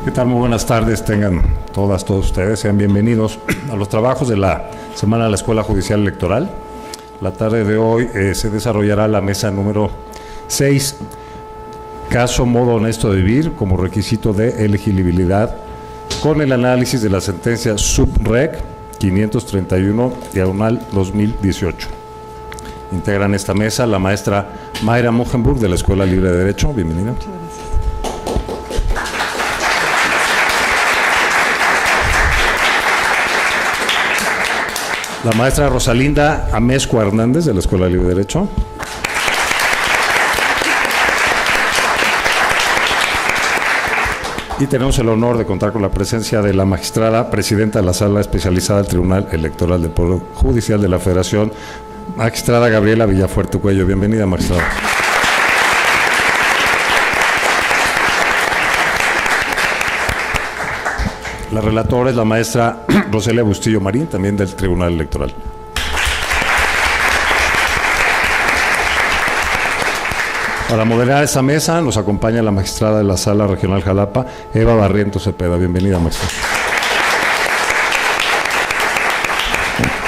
¿Qué tal? Muy buenas tardes, tengan todos ustedes, sean bienvenidos a los trabajos de la Semana de la Escuela Judicial Electoral. La tarde de hoy se desarrollará la mesa número 6, caso modo honesto de vivir como requisito de elegibilidad, con el análisis de la sentencia Subreg 531/2018. Integran esta mesa la maestra Mayra Mugenburg de la Escuela Libre de Derecho. Bienvenida. Muchas gracias. La maestra Rosalinda Amezcua Hernández de la Escuela Libre de Derecho. Y tenemos el honor de contar con la presencia de la magistrada presidenta de la Sala Especializada del Tribunal Electoral del Poder Judicial de la Federación, magistrada Gabriela Villafuerte Cuello. Bienvenida, magistrada. La relatora es la maestra Roselia Bustillo Marín, también del Tribunal Electoral. Para moderar esta mesa nos acompaña la magistrada de la Sala Regional Jalapa, Eva Barrientos Cepeda. Bienvenida, maestra.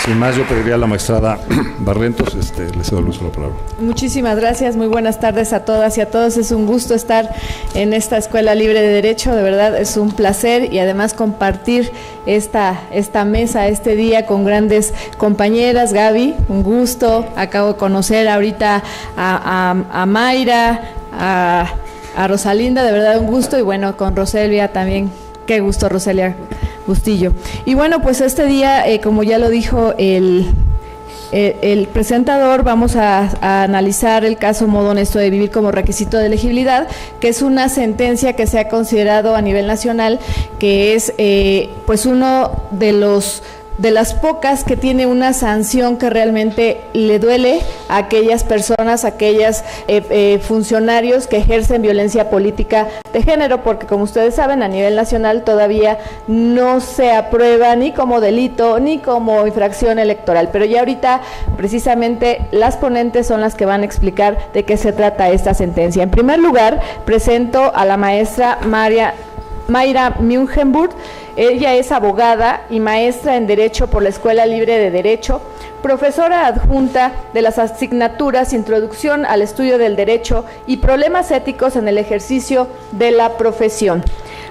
Sin más, yo pediría a la magistrada Barrientos, le cedo el uso de la palabra. Muchísimas gracias, muy buenas tardes a todas y a todos. Es un gusto estar en esta Escuela Libre de Derecho, de verdad es un placer y además compartir esta mesa, este día con grandes compañeras. Gaby, un gusto, acabo de conocer ahorita a Mayra, a Rosalinda, de verdad un gusto, y bueno, con Roselia también, qué gusto, Roselia Bustillo. Y bueno, pues este día, como ya lo dijo el presentador, vamos a analizar el caso modo honesto de vivir como requisito de elegibilidad, que es una sentencia que se ha considerado a nivel nacional, que es pues uno de las pocas que tiene una sanción que realmente le duele a aquellas personas, a aquellos funcionarios que ejercen violencia política de género, porque como ustedes saben, a nivel nacional todavía no se aprueba ni como delito ni como infracción electoral, pero ya ahorita precisamente las ponentes son las que van a explicar de qué se trata esta sentencia. En primer lugar, presento a la maestra Mayra Mugenburg. Ella es abogada y maestra en Derecho por la Escuela Libre de Derecho, profesora adjunta de las asignaturas Introducción al Estudio del Derecho y Problemas Éticos en el Ejercicio de la Profesión,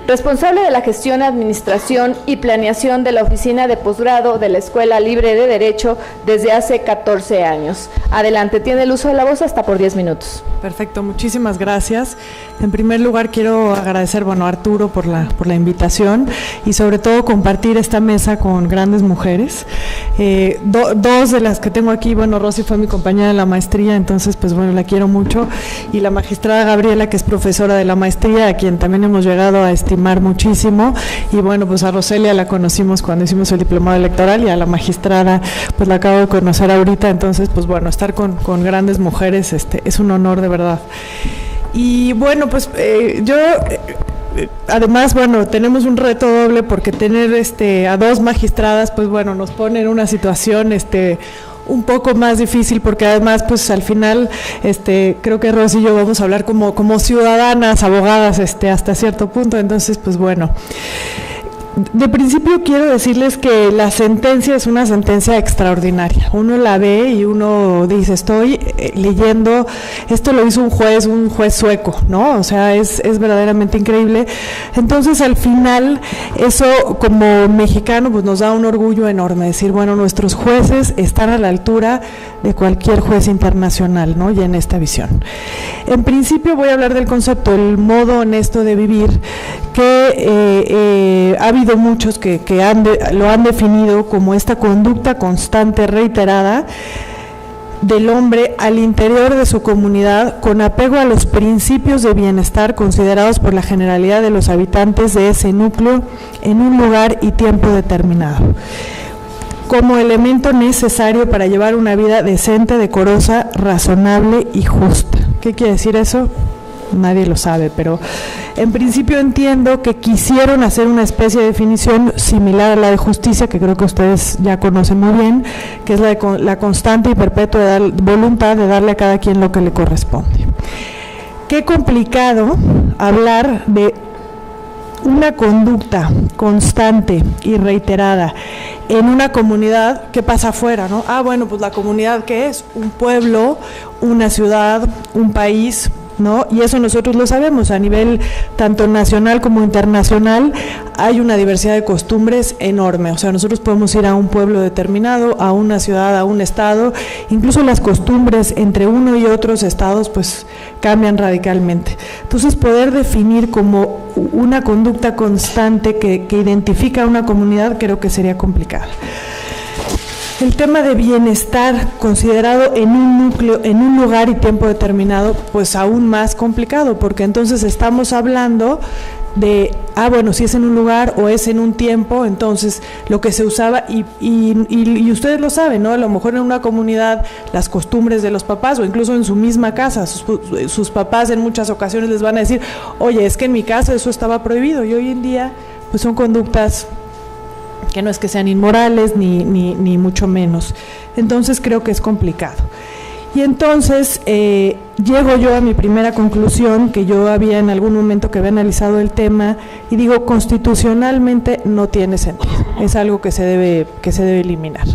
responsable de la gestión, administración y planeación de la Oficina de Posgrado de la Escuela Libre de Derecho desde hace 14 años. Adelante, tiene el uso de la voz hasta por 10 minutos. Perfecto, muchísimas gracias. En primer lugar quiero agradecer, a Arturo por la invitación y sobre todo compartir esta mesa con grandes mujeres. Dos de las que tengo aquí, Rosy fue mi compañera de la maestría, entonces la quiero mucho, y la magistrada Gabriela, que es profesora de la maestría, a quien también hemos llegado a estimar muchísimo, y a Roselia la conocimos cuando hicimos el diplomado electoral, y a la magistrada la acabo de conocer ahorita, entonces estar con grandes mujeres es un honor de verdad. Y yo además, tenemos un reto doble, porque tener a dos magistradas, nos pone en una situación un poco más difícil, porque además al final creo que Rosy y yo vamos a hablar como ciudadanas, abogadas hasta cierto punto, entonces de principio quiero decirles que la sentencia es una sentencia extraordinaria. Uno la ve y uno dice, estoy leyendo, esto lo hizo un juez sueco, ¿no? O sea, es verdaderamente increíble. Entonces, al final, eso como mexicano, nos da un orgullo enorme, decir, nuestros jueces están a la altura de cualquier juez internacional, ¿no? Y en esta visión. En principio voy a hablar del concepto, el modo honesto de vivir, que ha habido muchos que lo han definido como esta conducta constante, reiterada, del hombre al interior de su comunidad, con apego a los principios de bienestar considerados por la generalidad de los habitantes de ese núcleo en un lugar y tiempo determinado, como elemento necesario para llevar una vida decente, decorosa, razonable y justa. ¿Qué quiere decir eso? Nadie lo sabe, pero en principio entiendo que quisieron hacer una especie de definición similar a la de justicia, que creo que ustedes ya conocen muy bien, que es la constante y perpetua voluntad de darle a cada quien lo que le corresponde. Qué complicado hablar de una conducta constante y reiterada en una comunidad, ¿qué pasa afuera, no? Bueno, pues la comunidad, ¿qué es? Un pueblo, una ciudad, un país, ¿no? Y eso nosotros lo sabemos, a nivel tanto nacional como internacional hay una diversidad de costumbres enorme, o sea, nosotros podemos ir a un pueblo determinado, a una ciudad, a un estado, incluso las costumbres entre uno y otros estados pues cambian radicalmente. Entonces, poder definir como una conducta constante que identifica a una comunidad creo que sería complicado. El tema de bienestar considerado en un núcleo, en un lugar y tiempo determinado, pues aún más complicado, porque entonces estamos hablando de, bueno, si es en un lugar o es en un tiempo, entonces lo que se usaba, y ustedes lo saben, ¿no? A lo mejor en una comunidad las costumbres de los papás o incluso en su misma casa, sus papás en muchas ocasiones les van a decir, oye, es que en mi casa eso estaba prohibido, y hoy en día pues son conductas que no es que sean inmorales ni mucho menos. Entonces creo que es complicado. Y entonces llego yo a mi primera conclusión, que yo había en algún momento que había analizado el tema, y digo, constitucionalmente no tiene sentido, es algo que se debe eliminar.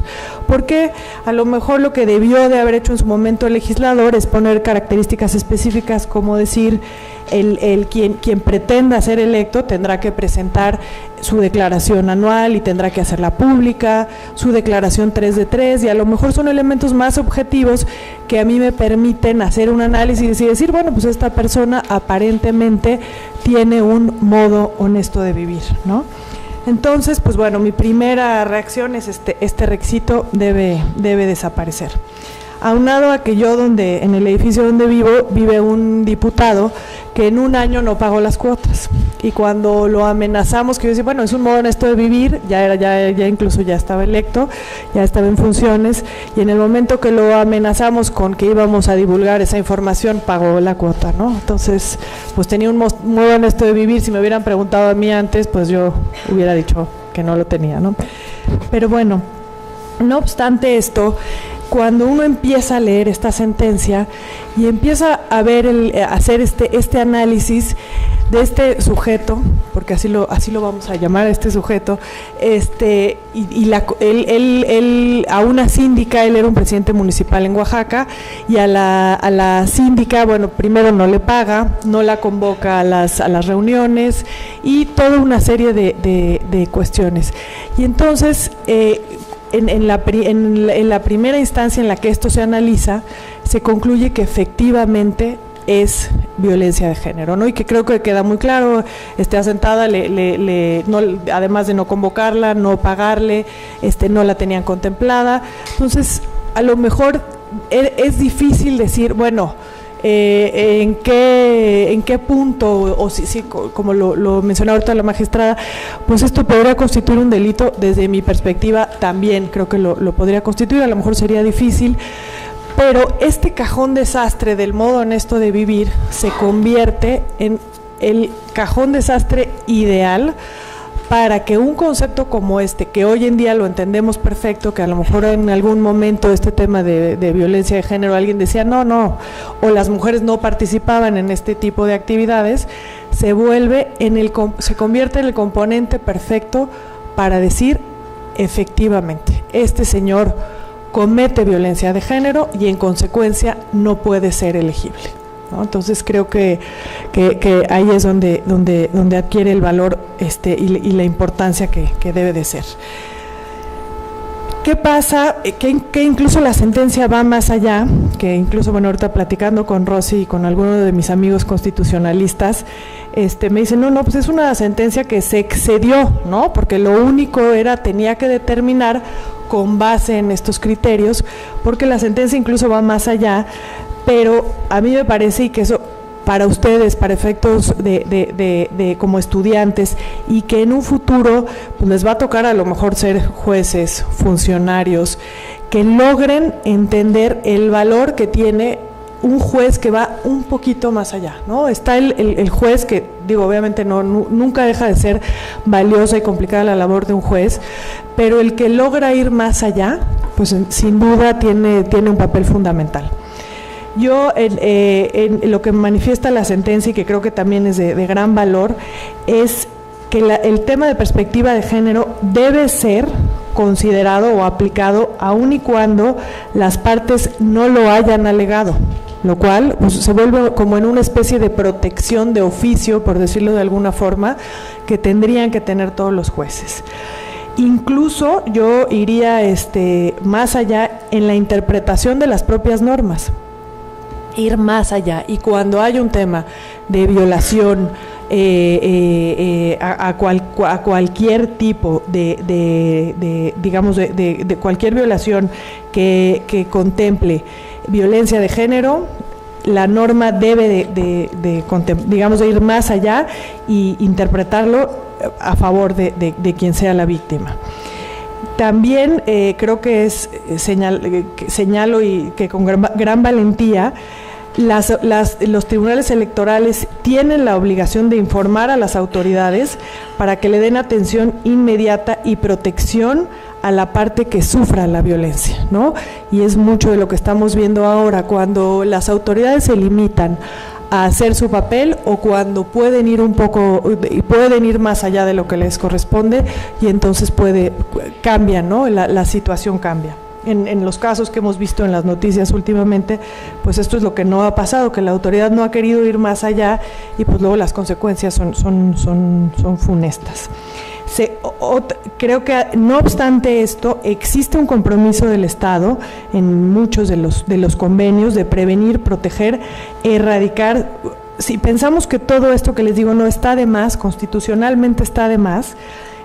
Porque a lo mejor lo que debió de haber hecho en su momento el legislador es poner características específicas, como decir, quien pretenda ser electo tendrá que presentar su declaración anual y tendrá que hacerla pública, su declaración 3 de 3, y a lo mejor son elementos más objetivos que a mí me permiten hacer un análisis y decir, bueno, pues esta persona aparentemente tiene un modo honesto de vivir, ¿no? Entonces, pues bueno, mi primera reacción es este requisito debe desaparecer. Aunado a que yo en el edificio donde vivo, vive un diputado que en un año no pagó las cuotas, y cuando lo amenazamos, que yo decía, bueno, es un modo honesto de vivir, ya incluso ya estaba electo, ya estaba en funciones, y en el momento que lo amenazamos con que íbamos a divulgar esa información, pagó la cuota, ¿no? Entonces, pues tenía un modo honesto de vivir. Si me hubieran preguntado a mí antes, pues yo hubiera dicho que no lo tenía, ¿no? Pero bueno, no obstante esto, cuando uno empieza a leer esta sentencia y empieza a ver hacer este análisis de este sujeto, porque así lo vamos a llamar, este sujeto, él a una síndica, él era un presidente municipal en Oaxaca, y a la síndica, bueno, primero no le paga, no la convoca a las reuniones, y toda una serie de cuestiones. Y entonces, en la primera instancia en la que esto se analiza, se concluye que efectivamente es violencia de género, ¿no? Y que creo que queda muy claro, asentada, además de no convocarla, no pagarle, no la tenían contemplada. Entonces, a lo mejor es difícil decir, bueno, en qué punto, o si como lo mencionaba ahorita la magistrada, pues esto podría constituir un delito. Desde mi perspectiva también creo que lo podría constituir, a lo mejor sería difícil, pero este cajón desastre del modo honesto de vivir se convierte en el cajón desastre ideal para que un concepto como que hoy en día lo entendemos perfecto, que a lo mejor en algún momento este tema de violencia de género alguien decía no, o las mujeres no participaban en este tipo de actividades, se convierte en el componente perfecto para decir, efectivamente, este señor comete violencia de género y en consecuencia no puede ser elegible, ¿no? Entonces creo que ahí es donde adquiere el valor y la importancia que debe de ser. ¿Qué pasa? Que incluso la sentencia va más allá, que incluso, bueno, ahorita platicando con Rosy y con algunos de mis amigos constitucionalistas, me dicen, no, pues es una sentencia que se excedió, ¿no? Porque lo único tenía que determinar con base en estos criterios, porque la sentencia incluso va más allá, pero a mí me parece, y que eso para ustedes, para efectos de como estudiantes, y que en un futuro pues les va a tocar a lo mejor ser jueces, funcionarios, que logren entender el valor que tiene un juez que va un poquito más allá, ¿no? Está el juez que, digo, obviamente nunca deja de ser valiosa y complicada la labor de un juez, pero el que logra ir más allá, pues sin duda tiene un papel fundamental. Yo, en lo que manifiesta la sentencia, y que creo que también es de gran valor, es el tema de perspectiva de género debe ser considerado o aplicado aun y cuando las partes no lo hayan alegado, lo cual pues, se vuelve como en una especie de protección de oficio, por decirlo de alguna forma, que tendrían que tener todos los jueces. Incluso yo iría más allá en la interpretación de las propias normas, ir más allá, y cuando hay un tema de violación a cualquier tipo de cualquier violación que contemple violencia de género, la norma debe de ir más allá y interpretarlo a favor de quien sea la víctima. También creo que señalo y que con gran valentía los tribunales electorales tienen la obligación de informar a las autoridades para que le den atención inmediata y protección a la parte que sufra la violencia, ¿no? Y es mucho de lo que estamos viendo ahora, cuando las autoridades se limitan a hacer su papel o cuando pueden ir más allá de lo que les corresponde, y entonces cambia, ¿no? La situación cambia. En los casos que hemos visto en las noticias últimamente, pues esto es lo que no ha pasado, que la autoridad no ha querido ir más allá y pues luego las consecuencias son funestas. Creo que no obstante esto, existe un compromiso del Estado en muchos de los convenios de prevenir, proteger, erradicar. Si pensamos que todo esto que les digo no está de más, constitucionalmente está de más,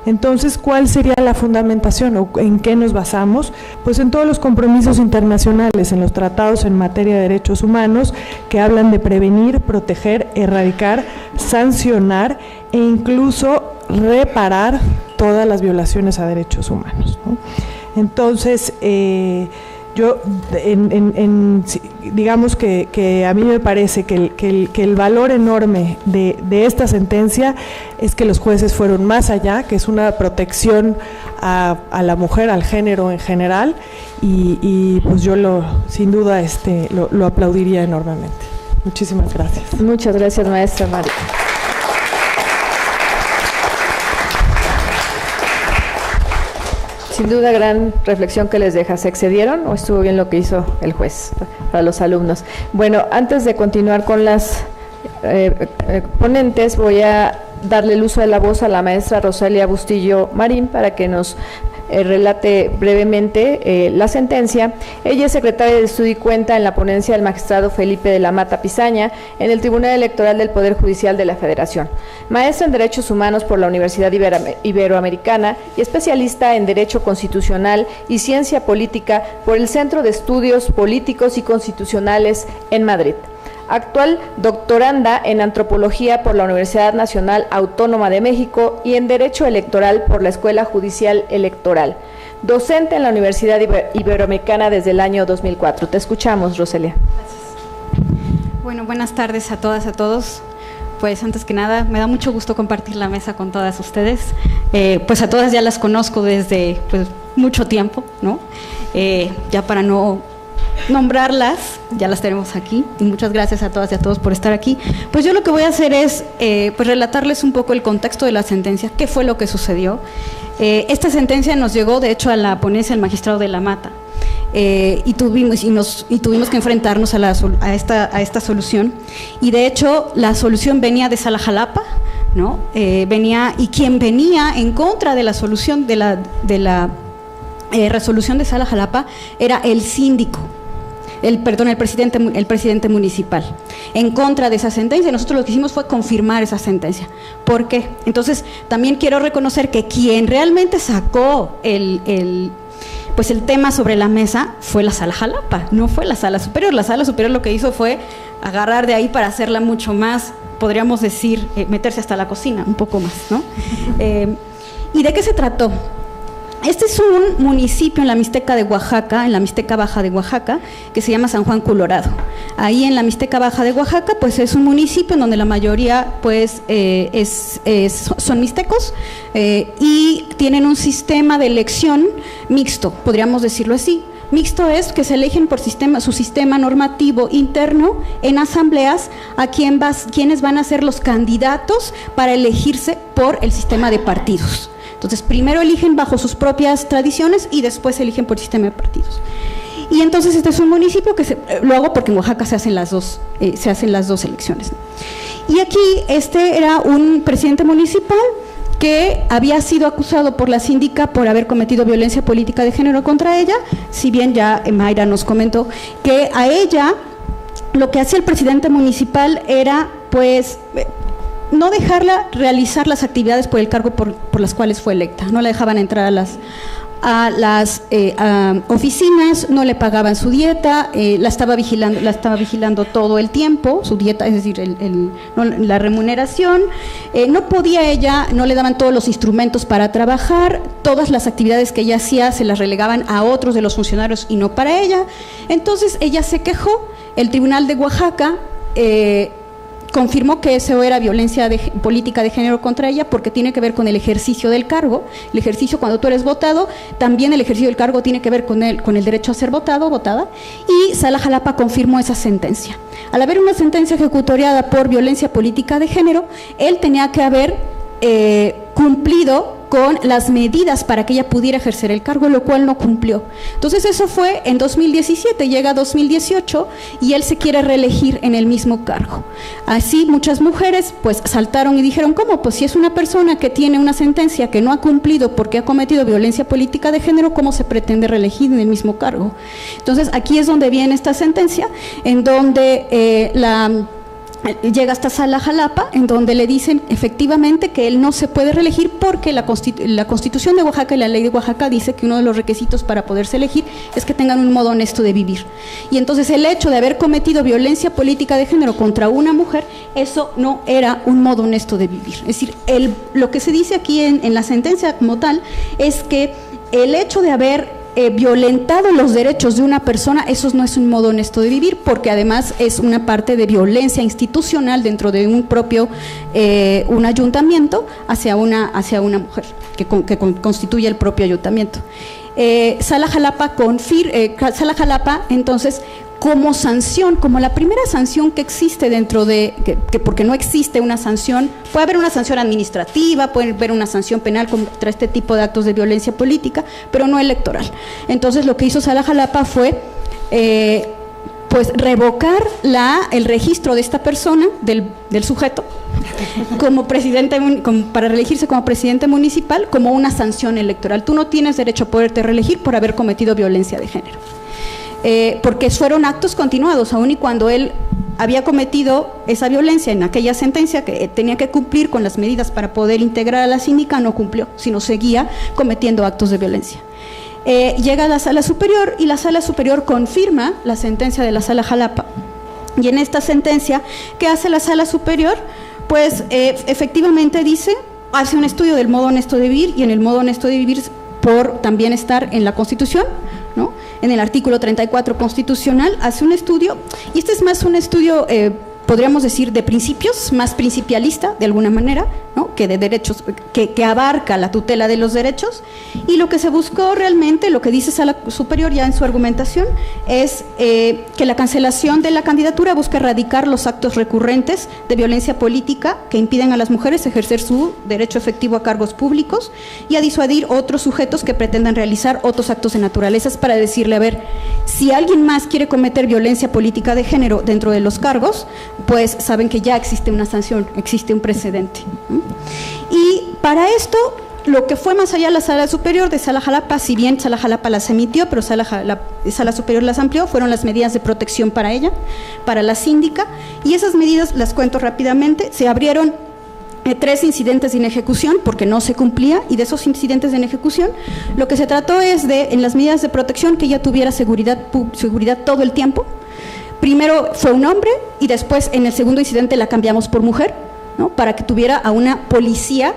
entonces, ¿cuál sería la fundamentación o en qué nos basamos? Pues en todos los compromisos internacionales, en los tratados en materia de derechos humanos que hablan de prevenir, proteger, erradicar, sancionar e incluso reparar todas las violaciones a derechos humanos, ¿no? Entonces, digamos que a mí me parece que el valor enorme de esta sentencia es que los jueces fueron más allá, que es una protección a la mujer, al género en general, y pues yo sin duda lo aplaudiría enormemente. Muchísimas gracias. Muchas gracias, maestra María. Sin duda, gran reflexión que les deja. ¿Se excedieron o estuvo bien lo que hizo el juez para los alumnos? Bueno, antes de continuar con las ponentes, voy a darle el uso de la voz a la maestra Rosalia Bustillo Marín para que nos relate brevemente la sentencia. Ella es secretaria de Estudio y Cuenta en la ponencia del magistrado Felipe de la Mata Pizaña en el Tribunal Electoral del Poder Judicial de la Federación, maestra en Derechos Humanos por la Universidad Iberoamericana y especialista en Derecho Constitucional y Ciencia Política por el Centro de Estudios Políticos y Constitucionales en Madrid. Actual doctoranda en Antropología por la Universidad Nacional Autónoma de México y en Derecho Electoral por la Escuela Judicial Electoral. Docente en la Universidad Iberoamericana desde el año 2004. Te escuchamos, Rosalia. Gracias. Bueno, buenas tardes a todas, a todos. Pues antes que nada, me da mucho gusto compartir la mesa con todas ustedes. Pues a todas ya las conozco desde mucho tiempo, ¿no? Ya para no nombrarlas, ya las tenemos aquí, y muchas gracias a todas y a todos por estar aquí. Pues yo lo que voy a hacer es pues relatarles un poco el contexto de la sentencia, qué fue lo que sucedió. Esta sentencia nos llegó, de hecho, a la ponencia del magistrado de la Mata, y tuvimos que enfrentarnos a esta solución, y de hecho la solución venía de Sala Jalapa, ¿no? Y quien venía en contra de la solución de la resolución de Sala Jalapa era el síndico. El presidente municipal, en contra de esa sentencia. Nosotros lo que hicimos fue confirmar esa sentencia. ¿Por qué? Entonces, también quiero reconocer que quien realmente sacó el tema sobre la mesa fue la Sala Jalapa, no fue la Sala Superior. La Sala Superior lo que hizo fue agarrar de ahí para hacerla mucho más, podríamos decir, meterse hasta la cocina, un poco más, ¿no? ¿Y de qué se trató? Este es un municipio en la Mixteca de Oaxaca, en la Mixteca Baja de Oaxaca, que se llama San Juan Colorado. Ahí en la Mixteca Baja de Oaxaca, pues es un municipio en donde la mayoría, pues, son mixtecos, y tienen un sistema de elección mixto, podríamos decirlo así. Mixto es que se eligen por su sistema normativo interno en asambleas a quienes van a ser los candidatos para elegirse por el sistema de partidos. Entonces, primero eligen bajo sus propias tradiciones y después eligen por el sistema de partidos. Y entonces este es un municipio que lo hago porque en Oaxaca se hacen las dos elecciones, ¿no? Y aquí este era un presidente municipal que había sido acusado por la síndica por haber cometido violencia política de género contra ella, si bien ya Mayra nos comentó que a ella lo que hacía el presidente municipal era pues no dejarla realizar las actividades por el cargo por las cuales fue electa, no la dejaban entrar a las oficinas, no le pagaban su dieta, la estaba vigilando todo el tiempo, su dieta, es decir, la remuneración, no podía ella, no le daban todos los instrumentos para trabajar, todas las actividades que ella hacía se las relegaban a otros de los funcionarios y no para ella. Entonces ella se quejó, el Tribunal de Oaxaca confirmó que eso era violencia política de género contra ella porque tiene que ver con el ejercicio del cargo. El ejercicio, cuando tú eres votado, también el ejercicio del cargo tiene que ver con el derecho a ser votado o votada, y Sala Jalapa confirmó esa sentencia. Al haber una sentencia ejecutoriada por violencia política de género, él tenía que haber cumplido con las medidas para que ella pudiera ejercer el cargo, lo cual no cumplió. Entonces eso fue en 2017, llega 2018 y él se quiere reelegir en el mismo cargo. Así muchas mujeres pues saltaron y dijeron, ¿cómo? Pues si es una persona que tiene una sentencia que no ha cumplido porque ha cometido violencia política de género, ¿cómo se pretende reelegir en el mismo cargo? Entonces aquí es donde viene esta sentencia, en donde llega hasta Sala Jalapa, en donde le dicen efectivamente que él no se puede reelegir porque la Constitución de Oaxaca y la Ley de Oaxaca dice que uno de los requisitos para poderse elegir es que tengan un modo honesto de vivir. Y entonces el hecho de haber cometido violencia política de género contra una mujer, eso no era un modo honesto de vivir. Es decir, lo que se dice aquí en la sentencia como tal es que el hecho de haber violentado los derechos de una persona, eso no es un modo honesto de vivir, porque además es una parte de violencia institucional dentro de un ayuntamiento hacia una mujer que constituye el propio ayuntamiento. Sala Jalapa entonces, como sanción, como la primera sanción que existe dentro de, porque no existe una sanción, puede haber una sanción administrativa, puede haber una sanción penal contra este tipo de actos de violencia política, pero no electoral. Entonces lo que hizo Sala Jalapa fue pues revocar el registro de esta persona, del sujeto, como presidente, para reelegirse como presidente municipal, como una sanción electoral. Tú no tienes derecho a poderte reelegir por haber cometido violencia de género. Porque fueron actos continuados, aun y cuando él había cometido esa violencia en aquella sentencia que tenía que cumplir con las medidas para poder integrar a la síndica, no cumplió, sino seguía cometiendo actos de violencia. Llega a la Sala Superior y la Sala Superior confirma la sentencia de la Sala Jalapa. Y en esta sentencia, ¿qué hace la Sala Superior? Pues efectivamente hace un estudio del modo honesto de vivir, y en el modo honesto de vivir por también estar en la Constitución, ¿no? En el artículo 34 constitucional hace un estudio, y este es más un estudio, podríamos decir, de principios, más principialista de alguna manera, ¿no? Que de derechos, que abarca la tutela de los derechos, y lo que se buscó realmente, lo que dice Sala Superior ya en su argumentación, es que la cancelación de la candidatura busca erradicar los actos recurrentes de violencia política que impiden a las mujeres ejercer su derecho efectivo a cargos públicos y a disuadir otros sujetos que pretendan realizar otros actos de naturaleza, para decirle, a ver, si alguien más quiere cometer violencia política de género dentro de los cargos, pues saben que ya existe una sanción, existe un precedente. Y para esto, lo que fue más allá de la Sala Superior de Sala Jalapa, si bien Sala Jalapa las emitió, pero Sala Superior las amplió, fueron las medidas de protección para ella, para la síndica, y esas medidas las cuento rápidamente. Se abrieron 3 incidentes de inejecución porque no se cumplía, y de esos incidentes de inejecución lo que se trató es de, en las medidas de protección, que ella tuviera seguridad todo el tiempo. Primero fue un hombre y después en el segundo incidente la cambiamos por mujer, ¿no? Para que tuviera a una policía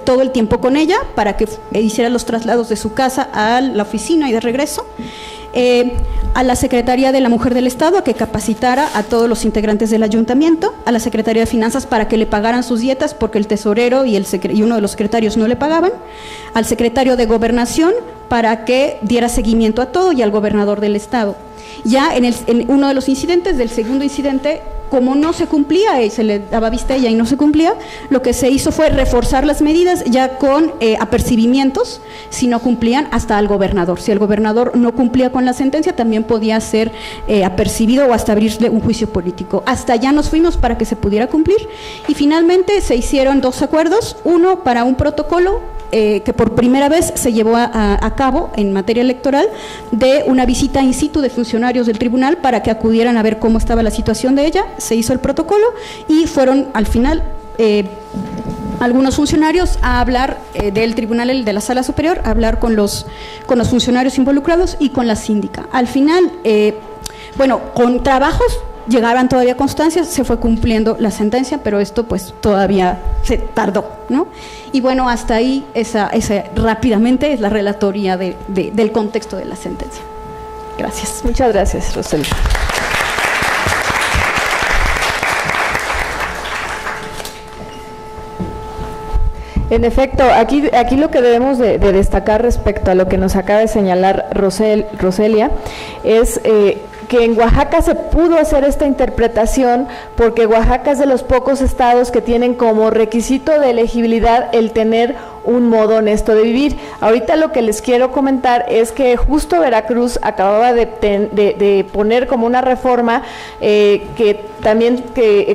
todo el tiempo con ella, para que hiciera los traslados de su casa a la oficina y de regreso. A la Secretaría de la Mujer del Estado a que capacitara a todos los integrantes del ayuntamiento, a la Secretaría de Finanzas para que le pagaran sus dietas porque el tesorero y uno de los secretarios no le pagaban, al secretario de Gobernación para que diera seguimiento a todo y al gobernador del estado. Ya en uno de los incidentes, del segundo incidente, como no se cumplía, se le daba vista a ella y no se cumplía, lo que se hizo fue reforzar las medidas ya con apercibimientos, si no cumplían, hasta al gobernador. Si el gobernador no cumplía con la sentencia, también podía ser apercibido o hasta abrirle un juicio político. Hasta allá nos fuimos para que se pudiera cumplir y finalmente se hicieron 2 acuerdos, uno para un protocolo que por primera vez se llevó a cabo en materia electoral de una visita in situ de funcionarios del tribunal para que acudieran a ver cómo estaba la situación de ella. Se hizo el protocolo y fueron al final algunos funcionarios a hablar del tribunal de la Sala Superior, a hablar con los funcionarios involucrados y con la síndica. Al final, con trabajos llegaban todavía constancias, se fue cumpliendo la sentencia, pero esto pues todavía se tardó, ¿no? Y bueno, hasta ahí esa rápidamente es la relatoría del contexto de la sentencia. Gracias. Muchas gracias, Roselia. En efecto, aquí lo que debemos de destacar respecto a lo que nos acaba de señalar Roselia es que en Oaxaca se pudo hacer esta interpretación porque Oaxaca es de los pocos estados que tienen como requisito de elegibilidad el tener un modo honesto de vivir. Ahorita lo que les quiero comentar es que justo Veracruz acababa de poner como una reforma que también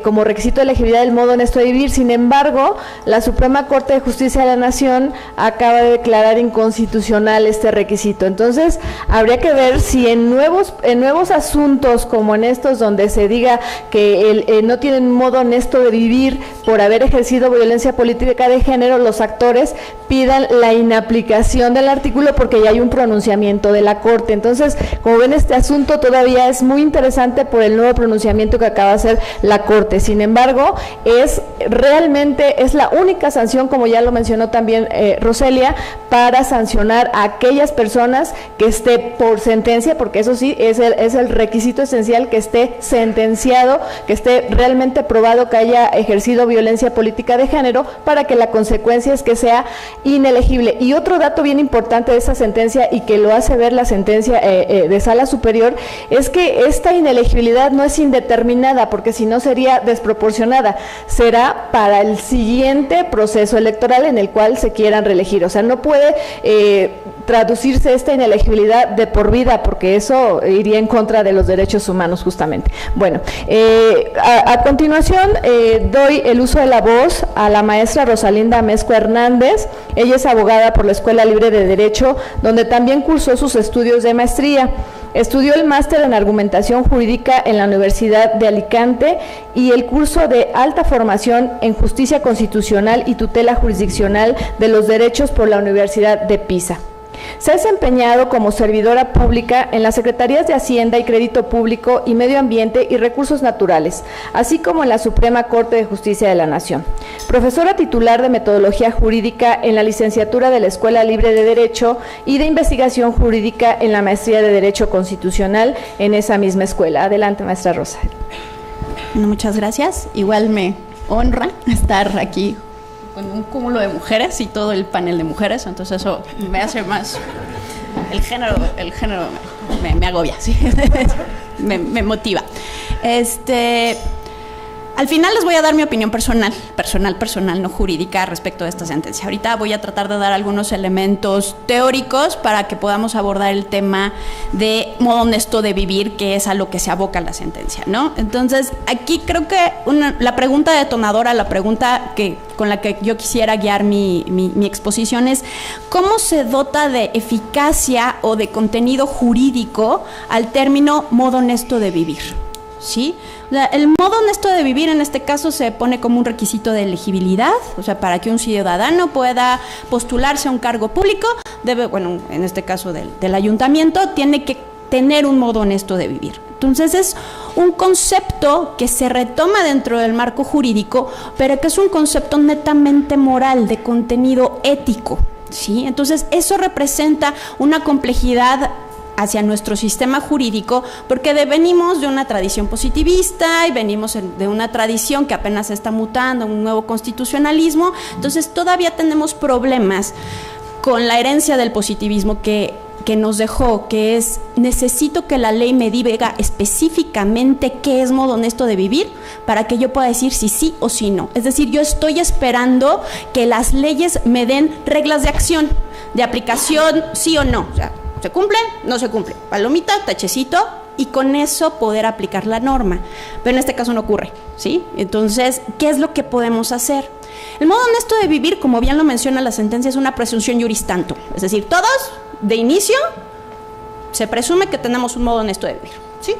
como requisito de elegibilidad el modo honesto de vivir. Sin embargo, la Suprema Corte de Justicia de la Nación acaba de declarar inconstitucional este requisito. Entonces, habría que ver si en nuevos asuntos como en estos donde se diga que no tienen modo honesto de vivir por haber ejercido violencia política de género, los actores pidan la inaplicación del artículo porque ya hay un pronunciamiento de la Corte. Entonces, como ven, este asunto todavía es muy interesante por el nuevo pronunciamiento que acaba de hacer la Corte. Sin embargo, realmente es la única sanción, como ya lo mencionó también Roselia, para sancionar a aquellas personas que esté por sentencia, porque eso sí es el requisito esencial, que esté sentenciado, que esté realmente probado que haya ejercido violencia política de género, para que la consecuencia es que sea inelegible. Y otro dato bien importante de esa sentencia, y que lo hace ver la sentencia de Sala Superior, es que esta inelegibilidad no es indeterminada, porque si no sería desproporcionada, será para el siguiente proceso electoral en el cual se quieran reelegir. O sea, no puede traducirse esta inelegibilidad de por vida, porque eso iría en contra de los derechos humanos justamente. Bueno, a continuación doy el uso de la voz a la maestra Rosalinda Amezcua Hernández. Ella es abogada por la Escuela Libre de Derecho, donde también cursó sus estudios de maestría. Estudió el máster en argumentación jurídica en la Universidad de Alicante y el curso de alta formación en justicia constitucional y tutela jurisdiccional de los derechos por la Universidad de Pisa. Se ha desempeñado como servidora pública en las Secretarías de Hacienda y Crédito Público y Medio Ambiente y Recursos Naturales, así como en la Suprema Corte de Justicia de la Nación. Profesora titular de Metodología Jurídica en la licenciatura de la Escuela Libre de Derecho y de Investigación Jurídica en la Maestría de Derecho Constitucional en esa misma escuela. Adelante, maestra Rosa. Bueno, muchas gracias. Igual me honra estar aquí con un cúmulo de mujeres y todo el panel de mujeres, entonces eso me hace más, el género me agobia, ¿sí? me motiva. Al final les voy a dar mi opinión personal, no jurídica, respecto a esta sentencia. Ahorita voy a tratar de dar algunos elementos teóricos para que podamos abordar el tema de modo honesto de vivir, que es a lo que se aboca la sentencia, ¿no? Entonces, aquí creo que la pregunta detonadora, la pregunta con la que yo quisiera guiar mi exposición es: ¿cómo se dota de eficacia o de contenido jurídico al término modo honesto de vivir? ¿Sí? O sea, el modo honesto de vivir en este caso se pone como un requisito de elegibilidad, o sea, para que un ciudadano pueda postularse a un cargo público, en este caso del ayuntamiento, tiene que tener un modo honesto de vivir. Entonces es un concepto que se retoma dentro del marco jurídico, pero que es un concepto netamente moral, de contenido ético, ¿sí? Entonces eso representa una complejidad hacia nuestro sistema jurídico, porque venimos de una tradición positivista y venimos de una tradición que apenas se está mutando, un nuevo constitucionalismo. Entonces todavía tenemos problemas con la herencia del positivismo que nos dejó, que es necesito que la ley me diga específicamente qué es modo honesto de vivir para que yo pueda decir si sí o si no. Es decir, yo estoy esperando que las leyes me den reglas de acción, de aplicación, sí o no. O sea, ¿se cumple? No se cumple. Palomita, tachecito, y con eso poder aplicar la norma. Pero en este caso no ocurre, ¿sí? Entonces, ¿qué es lo que podemos hacer? El modo honesto de vivir, como bien lo menciona la sentencia, es una presunción juris tantum. Es decir, todos, de inicio, se presume que tenemos un modo honesto de vivir, ¿sí?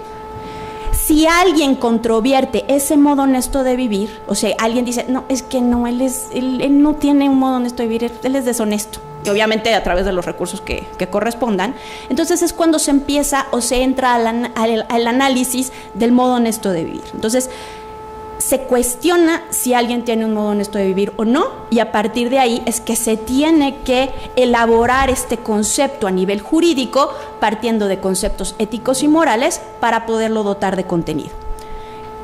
Si alguien controvierte ese modo honesto de vivir, o sea, alguien dice, no, es que no, él no tiene un modo honesto de vivir, él es deshonesto, y obviamente a través de los recursos que correspondan, entonces es cuando se empieza o se entra al análisis del modo honesto de vivir. Entonces, se cuestiona si alguien tiene un modo honesto de vivir o no, y a partir de ahí es que se tiene que elaborar este concepto a nivel jurídico, partiendo de conceptos éticos y morales, para poderlo dotar de contenido.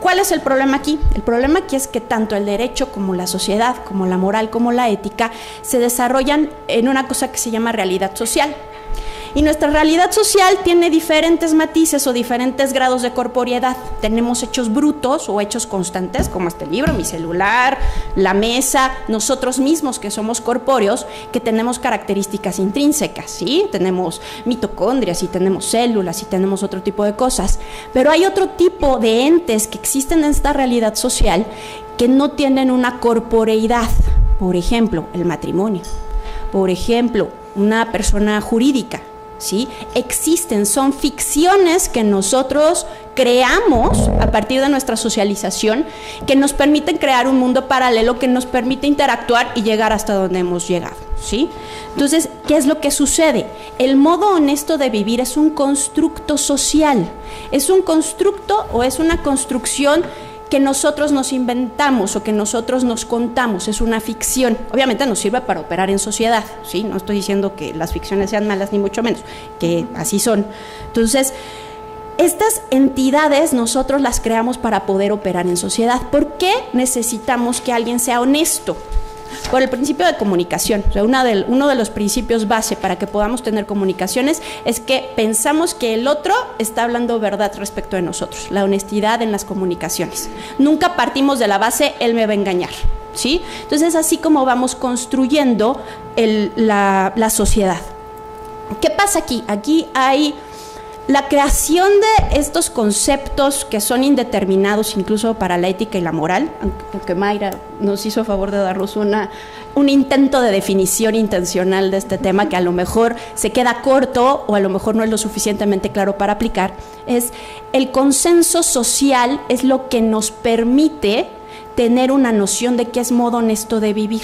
¿Cuál es el problema aquí? El problema aquí es que tanto el derecho como la sociedad, como la moral, como la ética, se desarrollan en una cosa que se llama realidad social. Y nuestra realidad social tiene diferentes matices o diferentes grados de corporeidad. Tenemos hechos brutos o hechos constantes, como este libro, mi celular, la mesa, nosotros mismos que somos corpóreos, que tenemos características intrínsecas, ¿sí? Tenemos mitocondrias y tenemos células y tenemos otro tipo de cosas. Pero hay otro tipo de entes que existen en esta realidad social que no tienen una corporeidad. Por ejemplo, el matrimonio. Por ejemplo, una persona jurídica. ¿Sí? Existen, son ficciones que nosotros creamos a partir de nuestra socialización, que nos permiten crear un mundo paralelo, que nos permite interactuar y llegar hasta donde hemos llegado, ¿sí? Entonces, ¿qué es lo que sucede? El modo honesto de vivir es un constructo social, es un constructo o es una construcción que nosotros nos inventamos o que nosotros nos contamos, es una ficción. Obviamente nos sirve para operar en sociedad, ¿sí? No estoy diciendo que las ficciones sean malas, ni mucho menos, que así son. Entonces, estas entidades nosotros las creamos para poder operar en sociedad. ¿Por qué necesitamos que alguien sea honesto? Por el principio de comunicación. O sea, uno de los principios base para que podamos tener comunicaciones es que pensamos que el otro está hablando verdad respecto de nosotros. La honestidad en las comunicaciones. Nunca partimos de la base, él me va a engañar, ¿sí? Entonces, así como vamos construyendo la sociedad. ¿Qué pasa aquí? Aquí hay la creación de estos conceptos que son indeterminados incluso para la ética y la moral, aunque Mayra nos hizo favor de darnos un intento de definición intencional de este tema que a lo mejor se queda corto o a lo mejor no es lo suficientemente claro para aplicar, es el consenso social es lo que nos permite tener una noción de qué es modo honesto de vivir.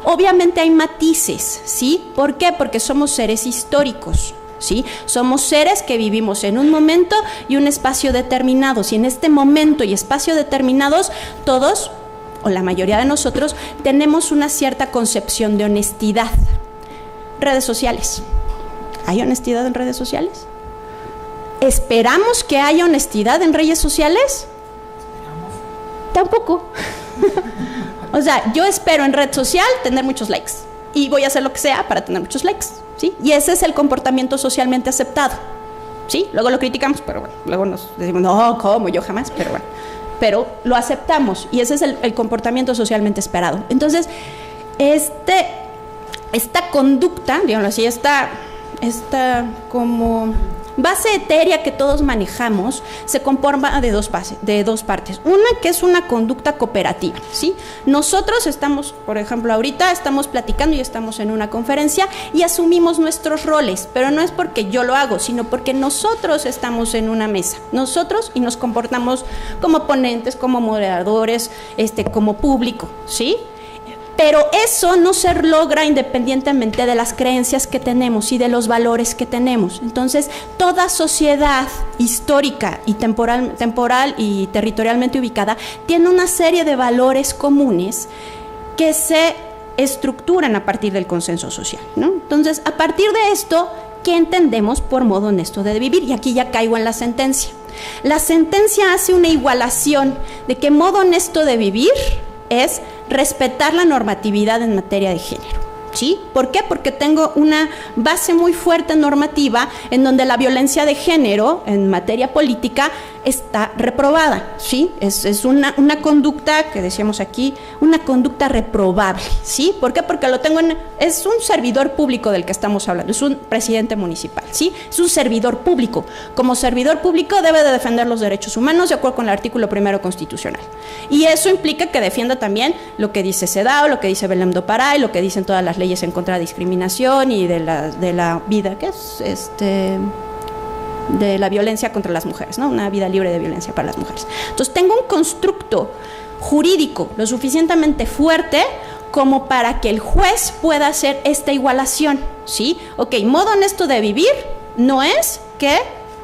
Obviamente hay matices, ¿sí? ¿Por qué? Porque somos seres históricos. ¿Sí? Somos seres que vivimos en un momento y un espacio determinados, y en este momento y espacio determinados todos, o la mayoría de nosotros, tenemos una cierta concepción de honestidad. Redes sociales. ¿Hay honestidad en redes sociales? ¿Esperamos que haya honestidad en redes sociales? Tampoco. O sea, yo espero en red social tener muchos likes y voy a hacer lo que sea para tener muchos likes. ¿Sí? Y ese es el comportamiento socialmente aceptado, ¿sí? Luego lo criticamos, pero bueno, luego nos decimos, no, ¿cómo? Yo jamás, pero bueno, pero lo aceptamos y ese es el comportamiento socialmente esperado. Entonces, esta conducta, digamos así, esta como base etérea que todos manejamos se conforma de dos partes. Una que es una conducta cooperativa, ¿sí? Nosotros estamos, por ejemplo, ahorita estamos platicando y estamos en una conferencia y asumimos nuestros roles, pero no es porque yo lo hago, sino porque nosotros estamos en una mesa, nosotros, y nos comportamos como ponentes, como moderadores, como público, ¿sí? Pero eso no se logra independientemente de las creencias que tenemos y de los valores que tenemos. Entonces, toda sociedad histórica y temporal y territorialmente ubicada tiene una serie de valores comunes que se estructuran a partir del consenso social, ¿no? Entonces, a partir de esto, ¿qué entendemos por modo honesto de vivir? Y aquí ya caigo en la sentencia. La sentencia hace una igualación de que modo honesto de vivir es respetar la normatividad en materia de género, ¿Sí? ¿Por qué? Porque tengo una base muy fuerte normativa en donde la violencia de género en materia política está reprobada, ¿sí? Es una conducta, que decíamos aquí, una conducta reprobable, ¿sí? ¿Por qué? Porque es un servidor público del que estamos hablando, es un presidente municipal, ¿sí? Es un servidor público. Como servidor público debe de defender los derechos humanos de acuerdo con el artículo 1 constitucional. Y eso implica que defienda también lo que dice CEDAW, lo que dice Belém do Pará y lo que dicen todas las leyes en contra de discriminación y de la vida, ¿qué es? De la violencia contra las mujeres, ¿no? Una vida libre de violencia para las mujeres. Entonces tengo un constructo jurídico lo suficientemente fuerte como para que el juez pueda hacer esta igualación, ¿sí? Ok, modo honesto de vivir no es que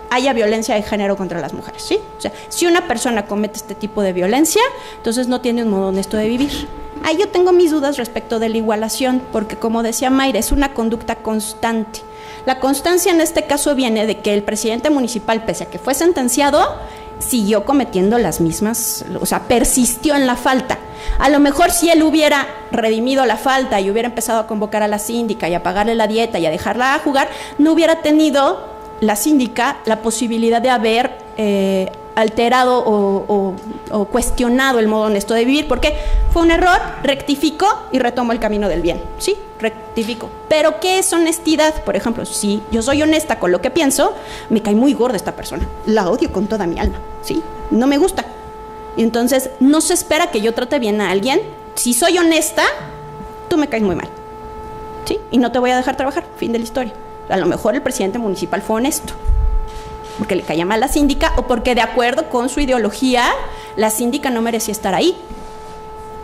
haya violencia de género contra las mujeres, ¿sí? O sea, si una persona comete este tipo de violencia, entonces no tiene un modo honesto de vivir. Ahí yo tengo mis dudas respecto de la igualación, porque como decía Mayra, es una conducta constante. La constancia en este caso viene de que el presidente municipal, pese a que fue sentenciado, siguió cometiendo las mismas, o sea, persistió en la falta. A lo mejor si él hubiera redimido la falta y hubiera empezado a convocar a la síndica y a pagarle la dieta y a dejarla jugar, no hubiera tenido la síndica la posibilidad de haber alterado o cuestionado el modo honesto de vivir, porque fue un error, rectificó y retomó el camino del bien, ¿sí? Rectificó. Pero ¿qué es honestidad? Por ejemplo, si yo soy honesta con lo que pienso, me cae muy gorda esta persona, la odio con toda mi alma, ¿sí? No me gusta. Y entonces no se espera que yo trate bien a alguien. Si soy honesta, tú me caes muy mal, ¿sí? Y no te voy a dejar trabajar, fin de la historia. A lo mejor el presidente municipal fue honesto, porque le caía mal la síndica o porque de acuerdo con su ideología la síndica no merecía estar ahí,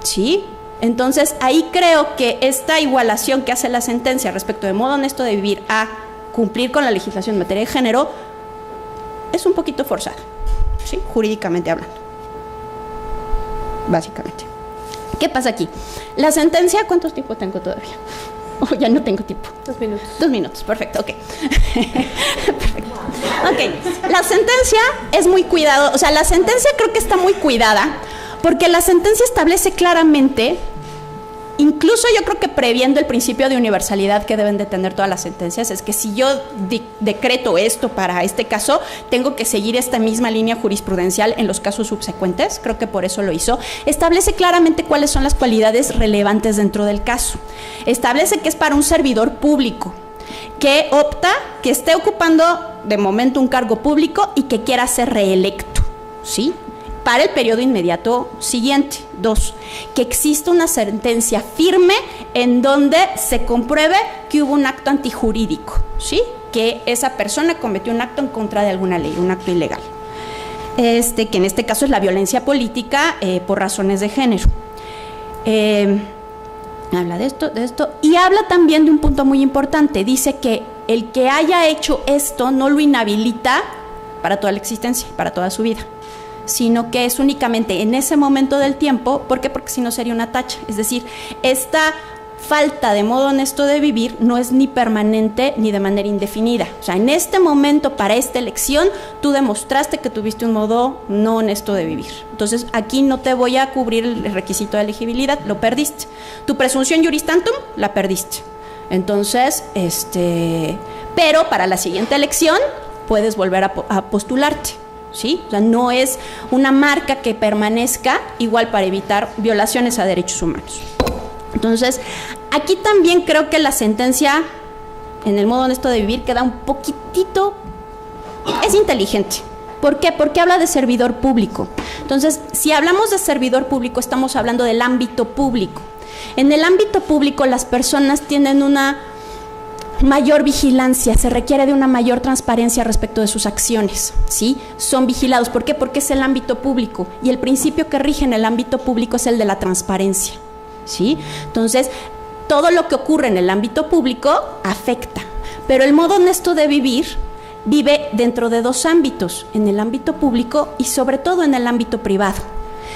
¿sí? Entonces ahí creo que esta igualación que hace la sentencia respecto de modo honesto de vivir a cumplir con la legislación en materia de género es un poquito forzada, ¿sí? Jurídicamente hablando, básicamente. ¿Qué pasa aquí? La sentencia, ¿cuántos tiempos tengo todavía? Oh, ya no tengo tiempo. 2 minutos. 2 minutos, perfecto, ok. Perfecto. Ok, la sentencia es muy cuidado, o sea, la sentencia creo que está muy cuidada, porque la sentencia establece claramente, incluso yo creo que previendo el principio de universalidad que deben de tener todas las sentencias, es que si yo decreto esto para este caso, tengo que seguir esta misma línea jurisprudencial en los casos subsecuentes, creo que por eso lo hizo. Establece claramente cuáles son las cualidades relevantes dentro del caso. Establece que es para un servidor público, que opta, que esté ocupando de momento un cargo público y que quiera ser reelecto, ¿sí? Para el periodo inmediato siguiente. 2, que exista una sentencia firme en donde se compruebe que hubo un acto antijurídico, ¿sí? Que esa persona cometió un acto en contra de alguna ley, un acto ilegal. Que en este caso es la violencia política por razones de género. Habla de esto, y habla también de un punto muy importante. Dice que el que haya hecho esto no lo inhabilita para toda la existencia, para toda su vida, sino que es únicamente en ese momento del tiempo. ¿Por qué? Porque si no sería una tacha. Es decir, esta falta de modo honesto de vivir no es ni permanente ni de manera indefinida. O sea, en este momento, para esta elección, tú demostraste que tuviste un modo no honesto de vivir. Entonces, aquí no te voy a cubrir el requisito de elegibilidad, lo perdiste. Tu presunción juris tantum, la perdiste. Entonces, pero para la siguiente elección puedes volver a postularte, ¿sí? O sea, no es una marca que permanezca, igual para evitar violaciones a derechos humanos. Entonces, aquí también creo que la sentencia en el modo honesto de vivir queda un poquitito, es inteligente. ¿Por qué? Porque habla de servidor público. Entonces, si hablamos de servidor público, estamos hablando del ámbito público. En el ámbito público, las personas tienen una mayor vigilancia, se requiere de una mayor transparencia respecto de sus acciones, ¿sí? Son vigilados. ¿Por qué? Porque es el ámbito público y el principio que rige en el ámbito público es el de la transparencia, ¿sí? Entonces, todo lo que ocurre en el ámbito público afecta, pero el modo honesto de vivir vive dentro de 2 ámbitos, en el ámbito público y sobre todo en el ámbito privado.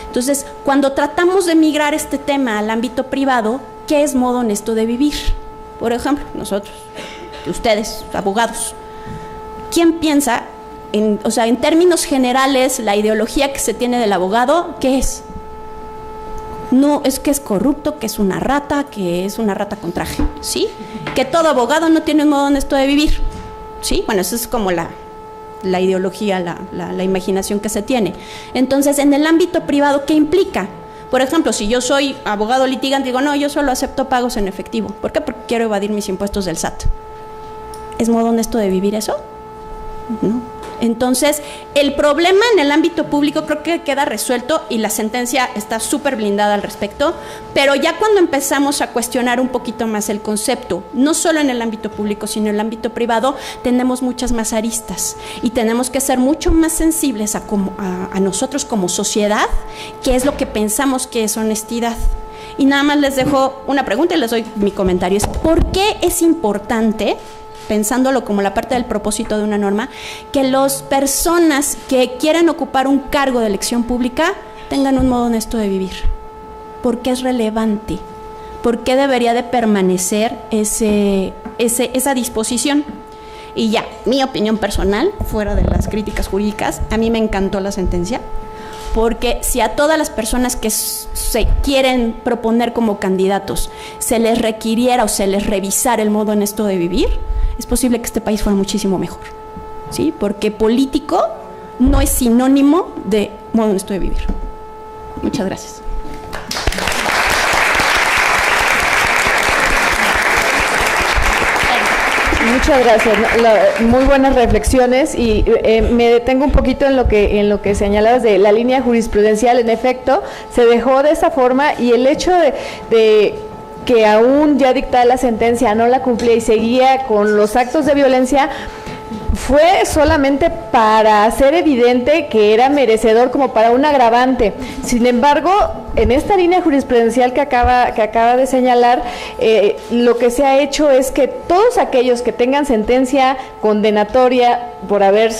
Entonces, cuando tratamos de migrar este tema al ámbito privado, ¿qué es modo honesto de vivir? Por ejemplo, nosotros, ustedes, abogados, ¿quién piensa, en términos generales, la ideología que se tiene del abogado, qué es? no es que es corrupto, que es una rata con traje, ¿sí? Que todo abogado no tiene un modo honesto de vivir, ¿sí? Bueno, eso es como la ideología, la imaginación que se tiene. Entonces, en el ámbito privado, ¿qué implica? Por ejemplo, si yo soy abogado litigante, digo, no, yo solo acepto pagos en efectivo. ¿Por qué? Porque quiero evadir mis impuestos del SAT. ¿Es modo honesto de vivir eso? No. Entonces, el problema en el ámbito público creo que queda resuelto y la sentencia está súper blindada al respecto, pero ya cuando empezamos a cuestionar un poquito más el concepto, no solo en el ámbito público, sino en el ámbito privado, tenemos muchas más aristas y tenemos que ser mucho más sensibles a nosotros como sociedad, qué es lo que pensamos que es honestidad. Y nada más les dejo una pregunta y les doy mi comentario. Es ¿por qué es importante, pensándolo como la parte del propósito de una norma, que las personas que quieren ocupar un cargo de elección pública tengan un modo honesto de vivir? ¿Por qué es relevante? ¿Por qué debería de permanecer esa disposición? Y ya, mi opinión personal, fuera de las críticas jurídicas, a mí me encantó la sentencia, porque si a todas las personas que se quieren proponer como candidatos se les requiriera o se les revisara el modo honesto de vivir, es posible que este país fuera muchísimo mejor, ¿sí? Porque político no es sinónimo de modo honesto de vivir. Muchas gracias. Muchas gracias, muy buenas reflexiones y me detengo un poquito en lo que señalabas de la línea jurisprudencial. En efecto, se dejó de esa forma y el hecho de que aún ya dictada la sentencia no la cumplía y seguía con los actos de violencia, fue solamente para hacer evidente que era merecedor como para un agravante. Sin embargo, en esta línea jurisprudencial que acaba de señalar, lo que se ha hecho es que todos aquellos que tengan sentencia condenatoria por haber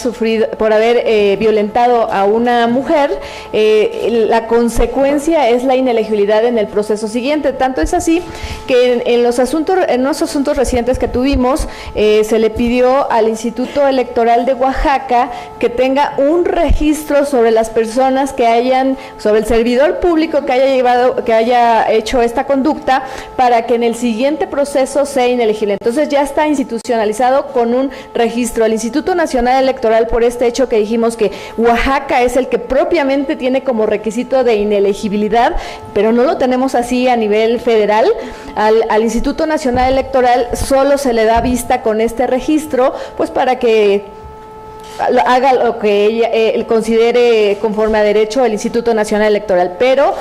violentado a una mujer, la consecuencia es la inelegibilidad en el proceso siguiente. Tanto es así que en los asuntos recientes que tuvimos, se le pidió al Instituto Electoral de Oaxaca que tenga un registro sobre las personas sobre el servidor público que haya hecho esta conducta, para que en el siguiente proceso sea inelegible. Entonces ya está institucionalizado con un registro. El Instituto Nacional Electoral, por este hecho que dijimos que Oaxaca es el que propiamente tiene como requisito de inelegibilidad, pero no lo tenemos así a nivel federal, al Instituto Nacional Electoral solo se le da vista con este registro, pues para que haga lo que él considere conforme a derecho el Instituto Nacional Electoral, pero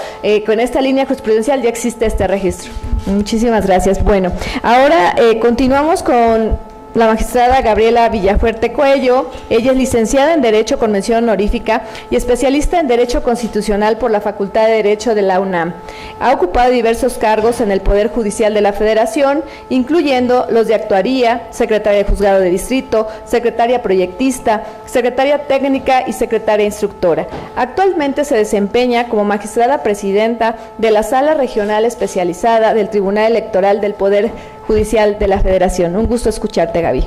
con esta línea jurisprudencial ya existe este registro. Muchísimas gracias. Bueno, ahora continuamos con la magistrada Gabriela Villafuerte Coello. Ella es licenciada en Derecho con mención honorífica y especialista en Derecho Constitucional por la Facultad de Derecho de la UNAM. Ha ocupado diversos cargos en el Poder Judicial de la Federación, incluyendo los de actuaría, secretaria de Juzgado de Distrito, secretaria proyectista, secretaria técnica y secretaria instructora. Actualmente se desempeña como magistrada presidenta de la Sala Regional Especializada del Tribunal Electoral del Poder Judicial de la Federación. Un gusto escucharte, Gaby.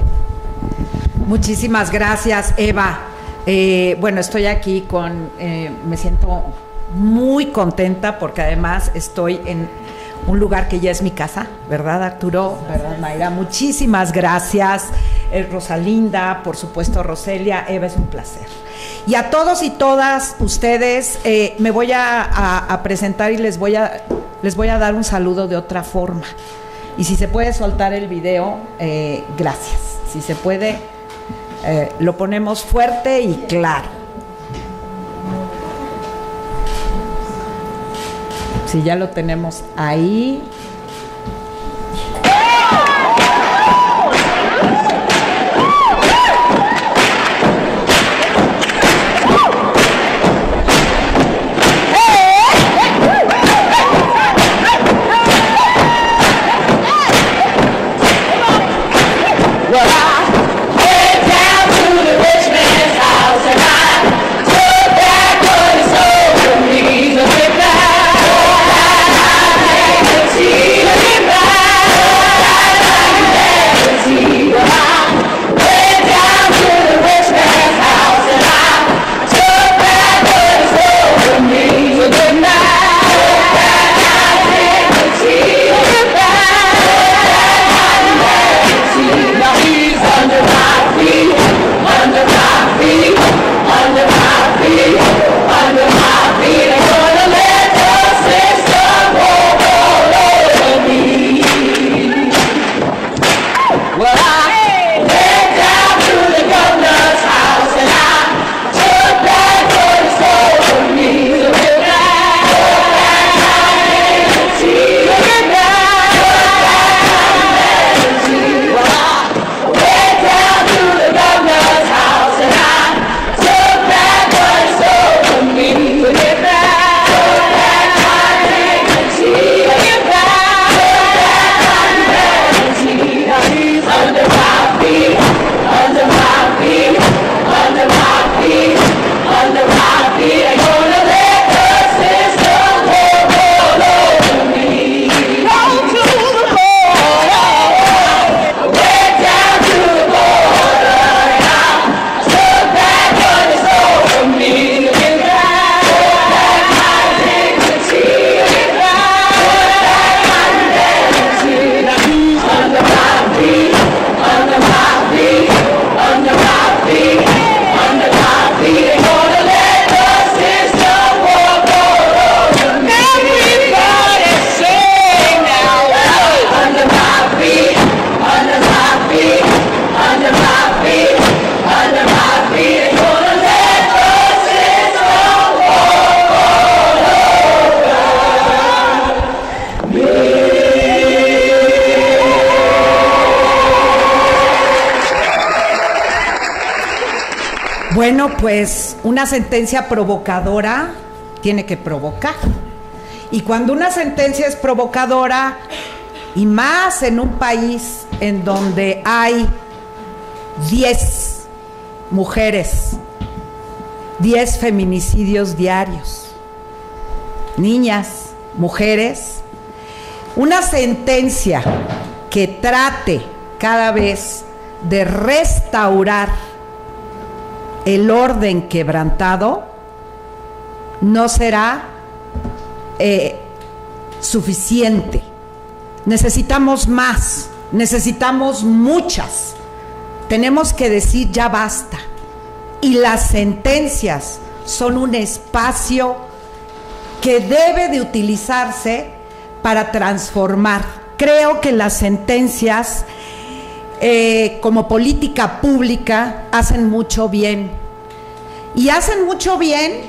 Muchísimas gracias, Eva. Bueno, estoy aquí me siento muy contenta porque además estoy en un lugar que ya es mi casa, ¿verdad, Arturo? ¿Verdad, Mayra? Muchísimas gracias, Rosalinda, por supuesto, Roselia. Eva, es un placer. Y a todos y todas ustedes me voy a presentar y les voy a dar un saludo de otra forma. Y si se puede soltar el video, gracias. Si se puede, lo ponemos fuerte y claro. Si ya lo tenemos ahí. See Bueno, pues una sentencia provocadora tiene que provocar. Y cuando una sentencia es provocadora, y más en un país en donde hay 10 mujeres, 10 feminicidios diarios, niñas, mujeres, una sentencia que trate cada vez de restaurar el orden quebrantado no será suficiente. Necesitamos más, necesitamos muchas. Tenemos que decir ya basta. Y las sentencias son un espacio que debe de utilizarse para transformar. Creo que las sentencias como política pública hacen mucho bien. Y hacen mucho bien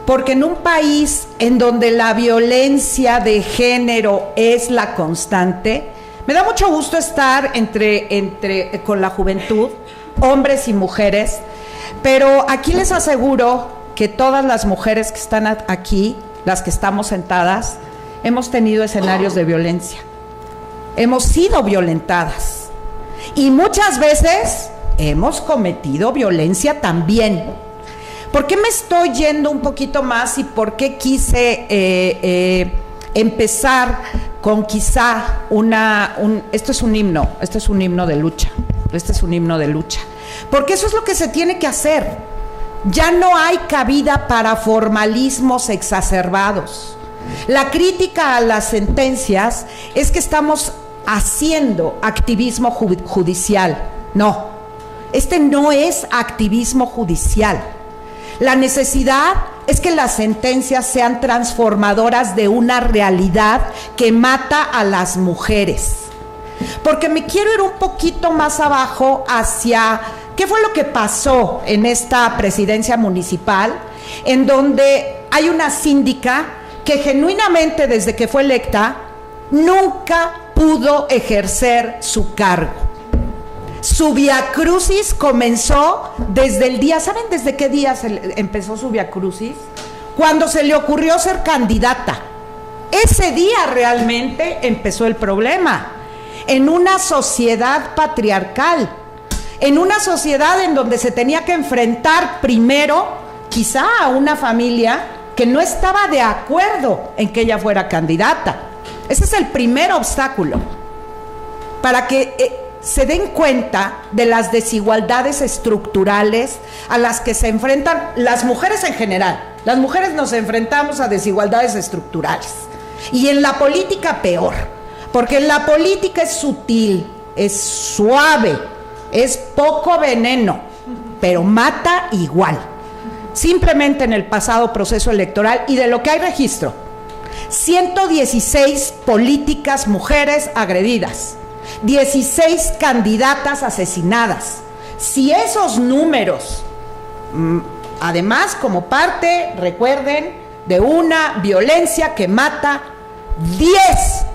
porque en un país en donde la violencia de género es la constante, me da mucho gusto estar con la juventud, hombres y mujeres, pero aquí les aseguro que todas las mujeres que están aquí, las que estamos sentadas, hemos tenido escenarios de violencia, hemos sido violentadas y muchas veces hemos cometido violencia también. ¿Por qué me estoy yendo un poquito más y por qué quise empezar con quizá esto es un himno de lucha, porque eso es lo que se tiene que hacer. Ya no hay cabida para formalismos exacerbados. La crítica a las sentencias es que estamos haciendo activismo judicial. No, este no es activismo judicial. La necesidad es que las sentencias sean transformadoras de una realidad que mata a las mujeres. Porque me quiero ir un poquito más abajo hacia qué fue lo que pasó en esta presidencia municipal, en donde hay una síndica que genuinamente desde que fue electa nunca pudo ejercer su cargo. Su viacrucis comenzó desde el día, ¿saben desde qué día empezó su viacrucis? Cuando se le ocurrió ser candidata. Ese día realmente empezó el problema. En una sociedad patriarcal, en una sociedad en donde se tenía que enfrentar primero quizá a una familia que no estaba de acuerdo en que ella fuera candidata. Ese es el primer obstáculo para que se den cuenta de las desigualdades estructurales a las que se enfrentan las mujeres en general. Las mujeres nos enfrentamos a desigualdades estructurales. Y en la política peor, porque en la política es sutil, es suave, es poco veneno, pero mata igual. Simplemente en el pasado proceso electoral y de lo que hay registro, 116 políticas mujeres agredidas, 16 candidatas asesinadas. Si esos números, además como parte, recuerden, de una violencia que mata 10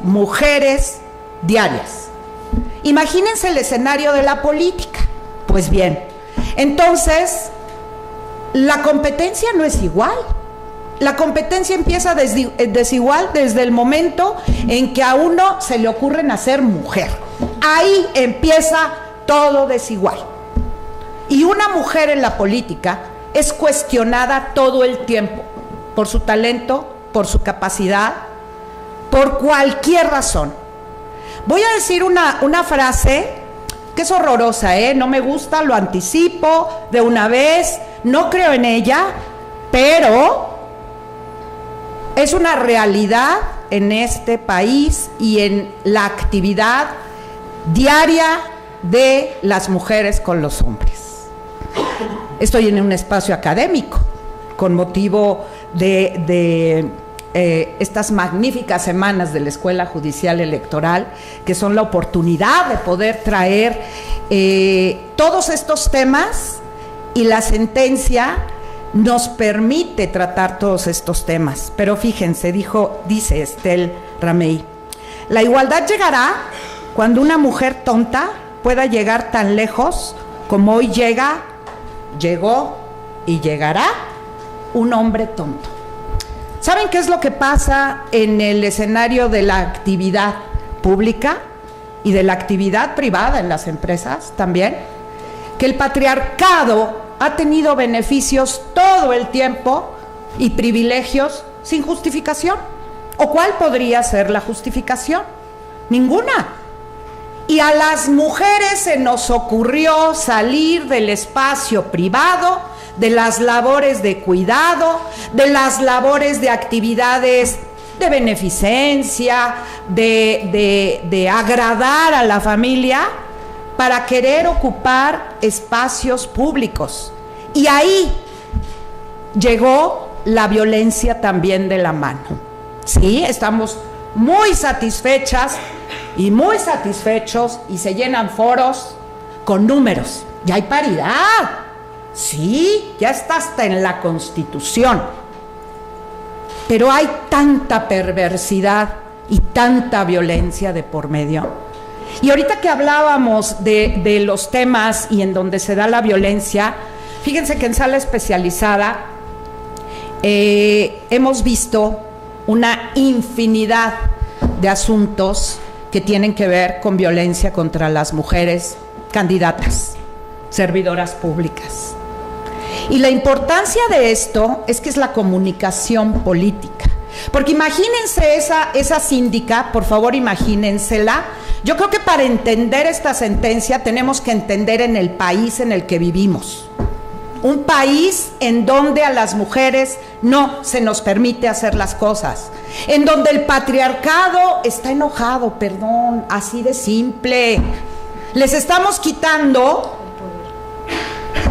mujeres diarias, imagínense el escenario de la política. Pues bien, entonces la competencia no es igual. La competencia empieza desigual desde el momento en que a uno se le ocurre nacer mujer. Ahí empieza todo desigual. Y una mujer en la política es cuestionada todo el tiempo por su talento, por su capacidad, por cualquier razón. Voy a decir una frase que es horrorosa, no me gusta, lo anticipo de una vez, no creo en ella, pero es una realidad en este país y en la actividad diaria de las mujeres con los hombres. Estoy en un espacio académico con motivo de estas magníficas semanas de la Escuela Judicial Electoral, que son la oportunidad de poder traer todos estos temas, y la sentencia nos permite tratar todos estos temas. Pero fíjense, dice Estel Ramey, la igualdad llegará cuando una mujer tonta pueda llegar tan lejos como hoy llega llegó y llegará un hombre tonto. ¿Saben qué es lo que pasa en el escenario de la actividad pública y de la actividad privada en las empresas también? Que el patriarcado ha tenido beneficios todo el tiempo y privilegios sin justificación. ¿O cuál podría ser la justificación? Ninguna. Y a las mujeres se nos ocurrió salir del espacio privado, de las labores de cuidado, de las labores de actividades de beneficencia, de agradar a la familia, para querer ocupar espacios públicos. Y ahí llegó la violencia también de la mano. Sí, estamos muy satisfechas y muy satisfechos y se llenan foros con números. Ya hay paridad. Sí, ya está hasta en la Constitución. Pero hay tanta perversidad y tanta violencia de por medio. Y ahorita que hablábamos de los temas y en donde se da la violencia, fíjense que en sala especializada hemos visto una infinidad de asuntos que tienen que ver con violencia contra las mujeres candidatas, servidoras públicas. Y la importancia de esto es que es la comunicación política. Porque imagínense esa síndica, por favor imagínensela. Yo creo que para entender esta sentencia tenemos que entender en el país en el que vivimos. Un país en donde a las mujeres no se nos permite hacer las cosas, en donde el patriarcado está enojado, perdón, así de simple. Les estamos quitando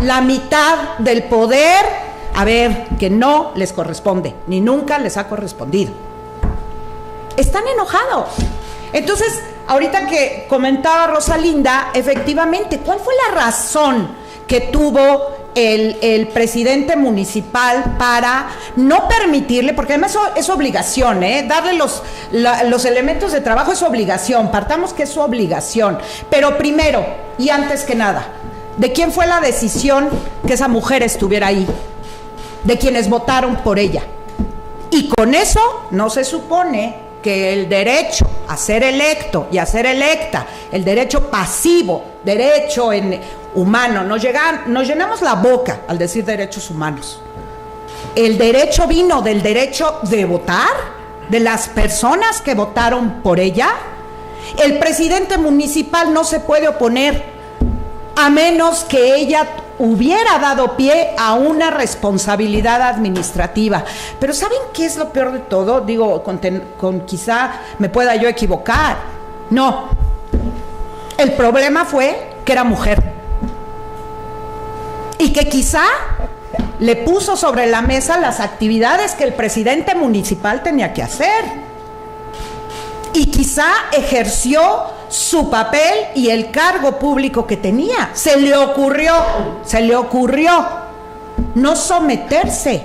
la mitad del poder, a ver, que no les corresponde, ni nunca les ha correspondido. Están enojados. Entonces, ahorita que comentaba Rosalinda, efectivamente, ¿cuál fue la razón que tuvo el presidente municipal para no permitirle, porque además es obligación, darle los elementos de trabajo es obligación, partamos que es su obligación, pero primero y antes que nada, ¿de quién fue la decisión que esa mujer estuviera ahí? De quienes votaron por ella. Y con eso no se supone que el derecho a ser electo y a ser electa, el derecho pasivo, derecho humano, nos llenamos la boca al decir derechos humanos. El derecho vino del derecho de votar, de las personas que votaron por ella. El presidente municipal no se puede oponer a menos que ella hubiera dado pie a una responsabilidad administrativa. Pero ¿saben qué es lo peor de todo? Digo, con quizá me pueda yo equivocar. No. El problema fue que era mujer. Y que quizá le puso sobre la mesa las actividades que el presidente municipal tenía que hacer. Y quizá ejerció su papel y el cargo público que tenía. Se le ocurrió no someterse,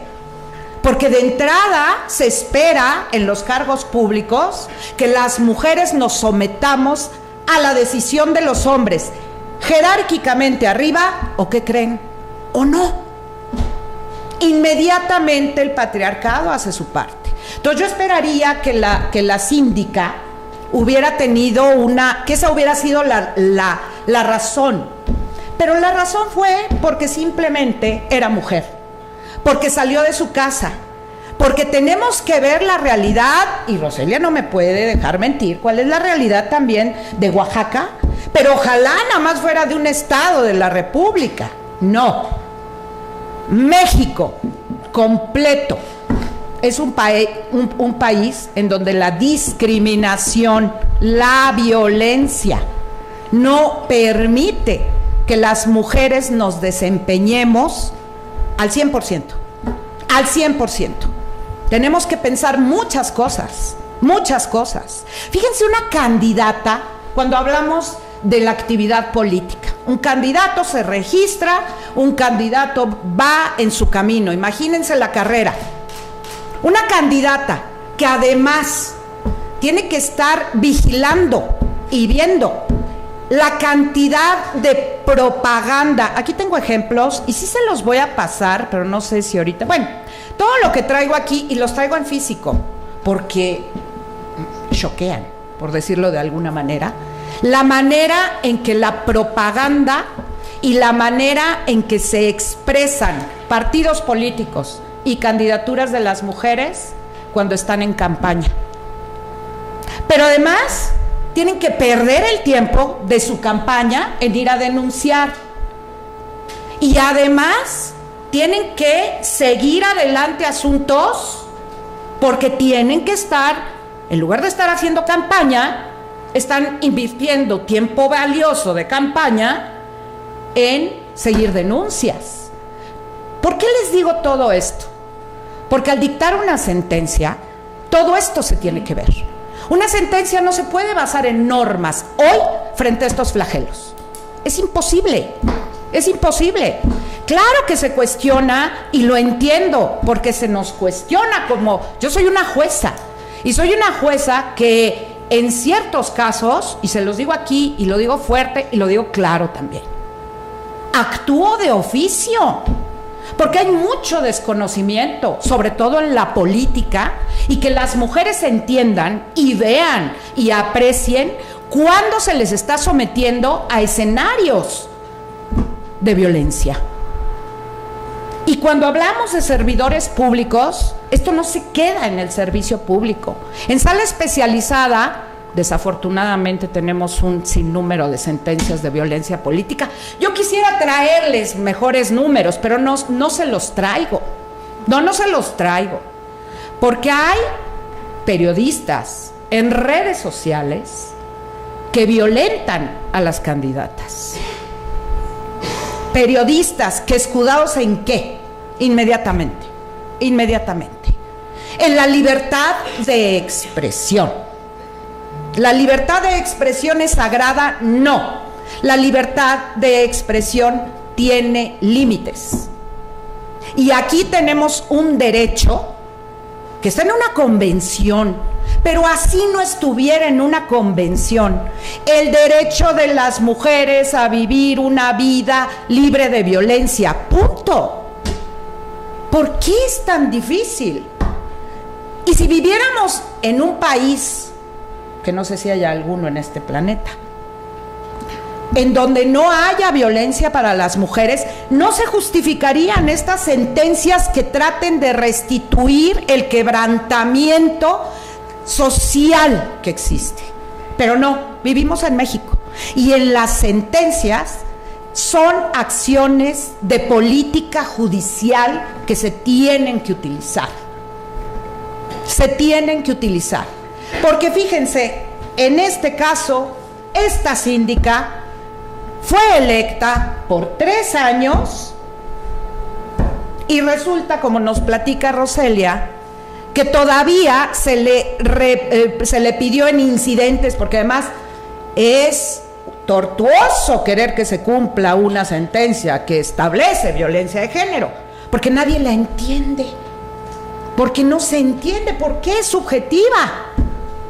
porque de entrada se espera en los cargos públicos que las mujeres nos sometamos a la decisión de los hombres, jerárquicamente arriba, o ¿qué creen? O no. Inmediatamente el patriarcado hace su parte. Entonces yo esperaría que la síndica hubiera tenido que esa hubiera sido la razón. Pero la razón fue porque simplemente era mujer, porque salió de su casa, porque tenemos que ver la realidad, y Roselia no me puede dejar mentir, cuál es la realidad también de Oaxaca, pero ojalá nada más fuera de un estado de la República. No, México completo es un país en donde la discriminación, la violencia no permite que las mujeres nos desempeñemos al 100%. Al 100%. Tenemos que pensar muchas cosas. Fíjense, una candidata, cuando hablamos de la actividad política, un candidato se registra, un candidato va en su camino. Imagínense la carrera. Una candidata que además tiene que estar vigilando y viendo la cantidad de propaganda. Aquí tengo ejemplos y sí se los voy a pasar, pero no sé si ahorita. Bueno, todo lo que traigo aquí y los traigo en físico, porque choquean, por decirlo de alguna manera, la manera en que la propaganda y la manera en que se expresan partidos políticos y candidaturas de las mujeres cuando están en campaña. Pero además tienen que perder el tiempo de su campaña en ir a denunciar. Y además tienen que seguir adelante asuntos porque tienen que estar, en lugar de estar haciendo campaña, están invirtiendo tiempo valioso de campaña en seguir denuncias. ¿Por qué les digo todo esto? Porque al dictar una sentencia, todo esto se tiene que ver. Una sentencia no se puede basar en normas hoy frente a estos flagelos. Es imposible, es imposible. Claro que se cuestiona y lo entiendo, porque se nos cuestiona como... Yo soy una jueza y soy una jueza que en ciertos casos, y se los digo aquí y lo digo fuerte y lo digo claro también, actúo de oficio. Porque hay mucho desconocimiento, sobre todo en la política, y que las mujeres entiendan y vean y aprecien cuándo se les está sometiendo a escenarios de violencia. Y cuando hablamos de servidores públicos, esto no se queda en el servicio público. En sala especializada, desafortunadamente tenemos un sinnúmero de sentencias de violencia política. Yo quisiera traerles mejores números, pero no se los traigo. No se los traigo. Porque hay periodistas en redes sociales que violentan a las candidatas. Periodistas que, escudados ¿en qué? Inmediatamente. En la libertad de expresión. ¿La libertad de expresión es sagrada? No. La libertad de expresión tiene límites. Y aquí tenemos un derecho que está en una convención, pero así no estuviera en una convención, el derecho de las mujeres a vivir una vida libre de violencia. Punto. ¿Por qué es tan difícil? Y si viviéramos en un país, que no sé si haya alguno en este planeta, en donde no haya violencia para las mujeres, no se justificarían estas sentencias que traten de restituir el quebrantamiento social que existe. Pero no, vivimos en México y en las sentencias son acciones de política judicial que se tienen que utilizar. Se tienen que utilizar. Porque fíjense, en este caso, esta síndica fue electa por 3 años y resulta, como nos platica Roselia, que todavía se le pidió en incidentes, porque además es tortuoso querer que se cumpla una sentencia que establece violencia de género, porque nadie la entiende, porque no se entiende, porque es subjetiva.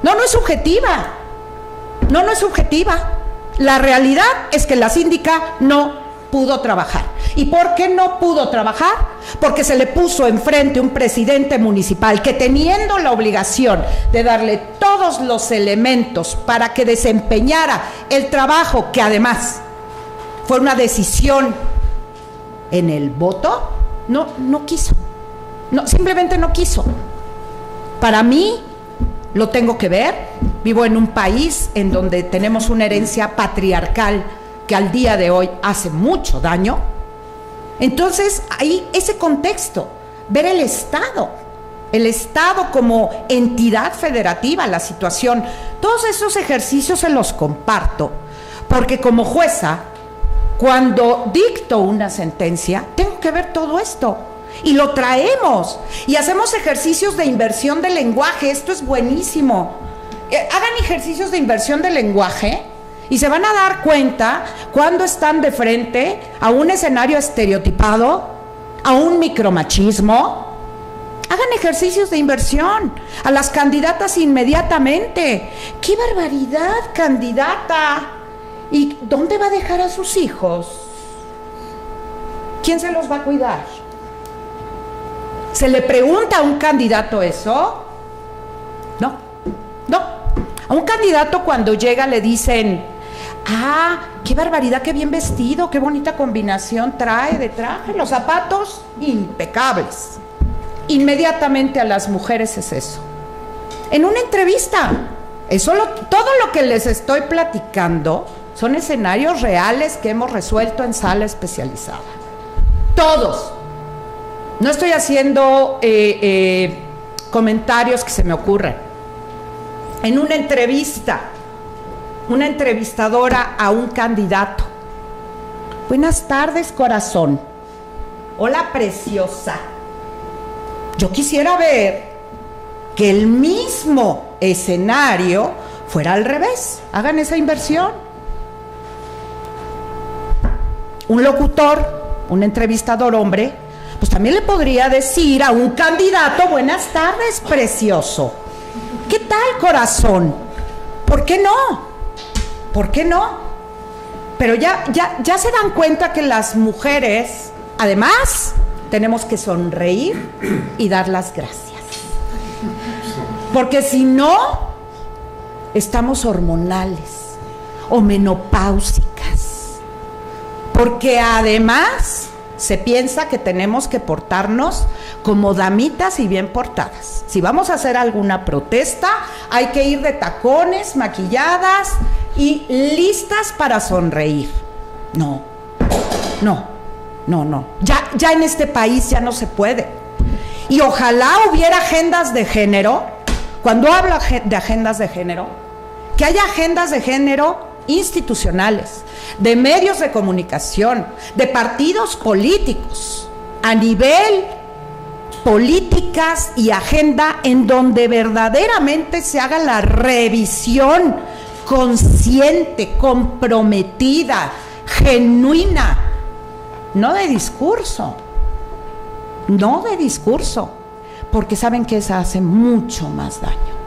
No es subjetiva. No es subjetiva. La realidad es que la síndica no pudo trabajar. ¿Y por qué no pudo trabajar? Porque se le puso enfrente un presidente municipal que, teniendo la obligación de darle todos los elementos para que desempeñara el trabajo, que además fue una decisión en el voto, no quiso. No, simplemente no quiso. Para mí, lo tengo que ver. Vivo en un país en donde tenemos una herencia patriarcal que al día de hoy hace mucho daño. Entonces, ahí ese contexto, ver el Estado como entidad federativa, la situación, todos esos ejercicios se los comparto, porque como jueza, cuando dicto una sentencia, tengo que ver todo esto. Y lo traemos y hacemos ejercicios de inversión de lenguaje. Esto es buenísimo. Hagan ejercicios de inversión de lenguaje y se van a dar cuenta cuando están de frente a un escenario estereotipado, a un micromachismo. Hagan ejercicios de inversión a las candidatas inmediatamente. ¡Qué barbaridad, candidata! ¿Y dónde va a dejar a sus hijos? ¿Quién se los va a cuidar? ¿Se le pregunta a un candidato eso? No, no. A un candidato cuando llega le dicen, qué barbaridad, qué bien vestido, qué bonita combinación trae de traje, los zapatos impecables. Inmediatamente a las mujeres es eso. En una entrevista, todo lo que les estoy platicando son escenarios reales que hemos resuelto en sala especializada. Todos. No estoy haciendo comentarios que se me ocurren. En una entrevista, una entrevistadora a un candidato. Buenas tardes, corazón. Hola, preciosa. Yo quisiera ver que el mismo escenario fuera al revés. Hagan esa inversión. Un locutor, un entrevistador hombre, pues también le podría decir a un candidato, buenas tardes, precioso. ¿Qué tal, corazón? ¿Por qué no? ¿Por qué no? Pero ya se dan cuenta que las mujeres, además, tenemos que sonreír y dar las gracias. Porque si no, estamos hormonales o menopáusicas. Porque además se piensa que tenemos que portarnos como damitas y bien portadas. Si vamos a hacer alguna protesta, hay que ir de tacones, maquilladas y listas para sonreír. No. Ya en este país ya no se puede. Y ojalá hubiera agendas de género. Cuando hablo de agendas de género, que haya agendas de género institucionales, de medios de comunicación, de partidos políticos, a nivel políticas y agenda en donde verdaderamente se haga la revisión consciente, comprometida, genuina, no de discurso, porque saben que esa hace mucho más daño.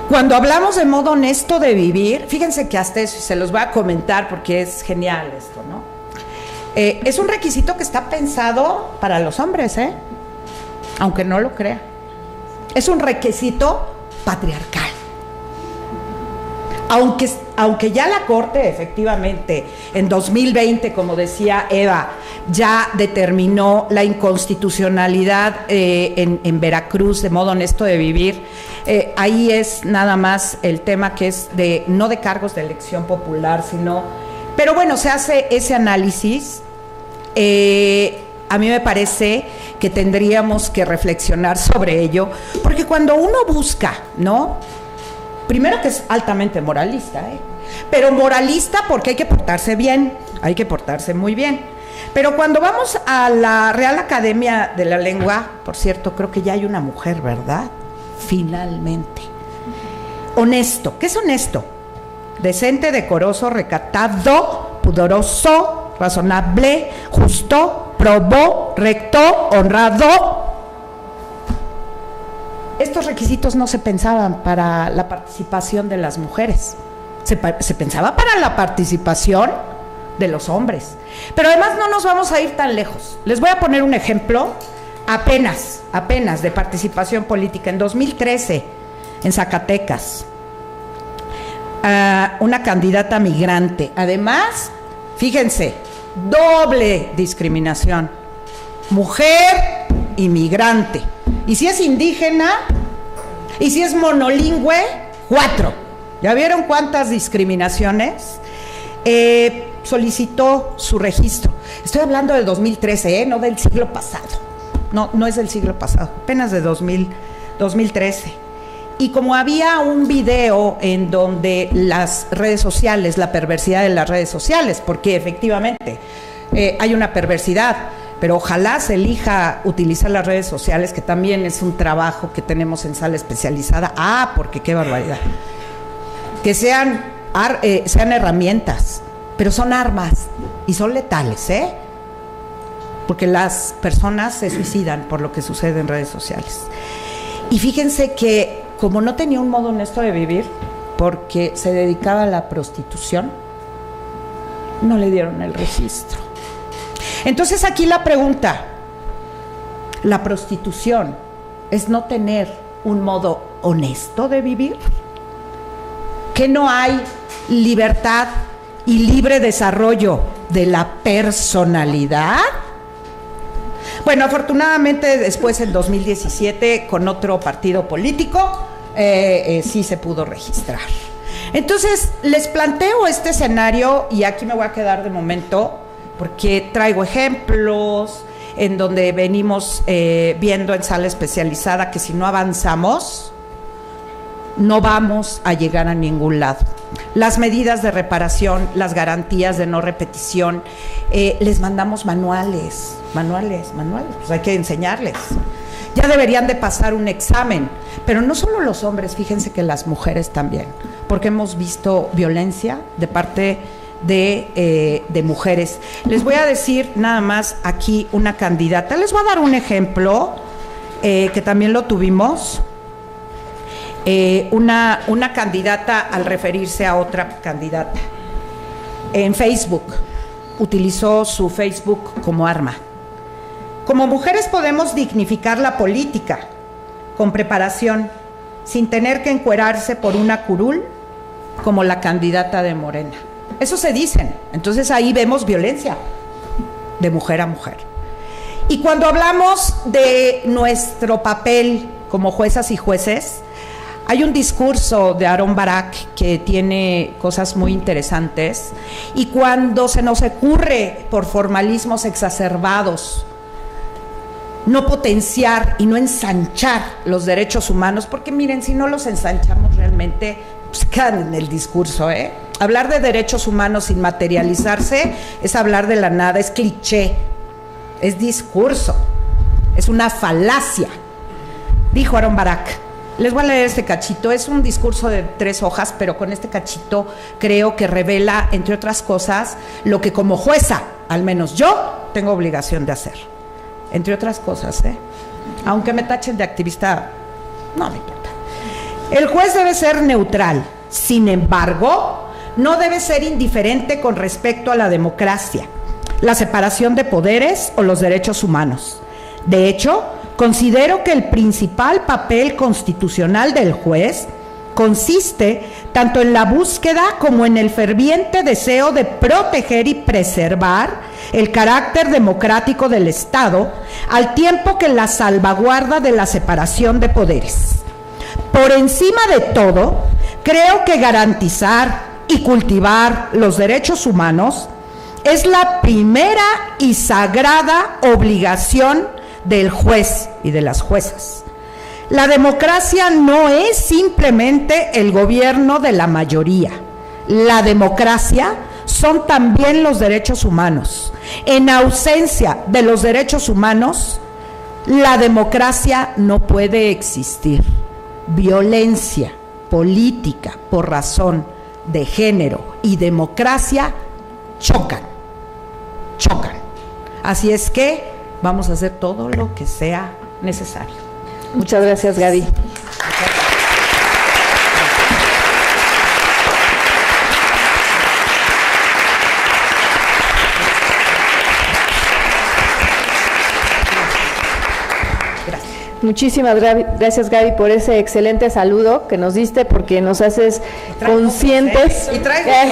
Cuando hablamos de modo honesto de vivir, fíjense que hasta eso, se los voy a comentar porque es genial esto, ¿no? Es un requisito que está pensado para los hombres, aunque no lo crean. Es un requisito patriarcal. Aunque ya la Corte efectivamente en 2020, como decía Eva, ya determinó la inconstitucionalidad en Veracruz de modo honesto de vivir, ahí es nada más el tema que es no de cargos de elección popular, sino... Pero bueno, se hace ese análisis. A mí me parece que tendríamos que reflexionar sobre ello, porque cuando uno busca, ¿no? Primero que es altamente moralista, pero moralista porque hay que portarse bien, hay que portarse muy bien. Pero cuando vamos a la Real Academia de la Lengua, por cierto, creo que ya hay una mujer, ¿verdad? Finalmente. Honesto, ¿qué es honesto? Decente, decoroso, recatado, pudoroso, razonable, justo, probó, recto, honrado. Estos requisitos no se pensaban para la participación de las mujeres, se pensaba para la participación de los hombres. Pero además no nos vamos a ir tan lejos. Les voy a poner un ejemplo apenas de participación política. En 2013, en Zacatecas, una candidata migrante. Además, fíjense, doble discriminación. Mujer y migrante. Y si es indígena, y si es monolingüe, 4. ¿Ya vieron cuántas discriminaciones? Solicitó su registro. Estoy hablando del 2013, no del siglo pasado. No es del siglo pasado, apenas de 2013. Y como había un video en donde las redes sociales, la perversidad de las redes sociales, porque efectivamente hay una perversidad, pero ojalá se elija utilizar las redes sociales, que también es un trabajo que tenemos en sala especializada. Porque qué barbaridad. Que sean herramientas, pero son armas y son letales, porque las personas se suicidan por lo que sucede en redes sociales. Y fíjense que como no tenía un modo honesto de vivir, porque se dedicaba a la prostitución, no le dieron el registro. Entonces aquí la pregunta, ¿la prostitución es no tener un modo honesto de vivir? ¿Que no hay libertad y libre desarrollo de la personalidad? Bueno, afortunadamente después en 2017 con otro partido político sí se pudo registrar. Entonces les planteo este escenario y aquí me voy a quedar de momento porque traigo ejemplos en donde venimos viendo en sala especializada que si no avanzamos no vamos a llegar a ningún lado. Las medidas de reparación, las garantías de no repetición, les mandamos manuales, pues hay que enseñarles. Ya deberían de pasar un examen, pero no solo los hombres, fíjense que las mujeres también, porque hemos visto violencia de parte de mujeres. Les voy a decir nada más aquí una candidata, les voy a dar un ejemplo que también lo tuvimos. Una candidata al referirse a otra candidata en Facebook, utilizó su Facebook como arma. Como mujeres podemos dignificar la política con preparación, sin tener que encuerarse por una curul como la candidata de Morena. Eso se dicen, entonces ahí vemos violencia de mujer a mujer. Y cuando hablamos de nuestro papel como juezas y jueces, hay un discurso de Aarón Barak que tiene cosas muy interesantes y cuando se nos ocurre por formalismos exacerbados no potenciar y no ensanchar los derechos humanos, porque miren, si no los ensanchamos realmente, pues quedan en el discurso, Hablar de derechos humanos sin materializarse es hablar de la nada, es cliché, es discurso, es una falacia, dijo Aarón Barak. Les voy a leer este cachito, es un discurso de 3 hojas, pero con este cachito creo que revela, entre otras cosas, lo que como jueza, al menos yo, tengo obligación de hacer. Entre otras cosas, aunque me tachen de activista, no me importa. El juez debe ser neutral, sin embargo, no debe ser indiferente con respecto a la democracia, la separación de poderes o los derechos humanos. De hecho, considero que el principal papel constitucional del juez consiste tanto en la búsqueda como en el ferviente deseo de proteger y preservar el carácter democrático del Estado, al tiempo que la salvaguarda de la separación de poderes. Por encima de todo, creo que garantizar y cultivar los derechos humanos es la primera y sagrada obligación del juez y de las juezas. La democracia no es simplemente el gobierno de la mayoría. La democracia son también los derechos humanos. En ausencia de los derechos humanos, la democracia no puede existir. Violencia política por razón de género y democracia chocan. Así es que vamos a hacer todo lo que sea necesario. Muchas gracias, Gaby. Muchísimas gracias, Gaby, por ese excelente saludo que nos diste, porque nos haces conscientes.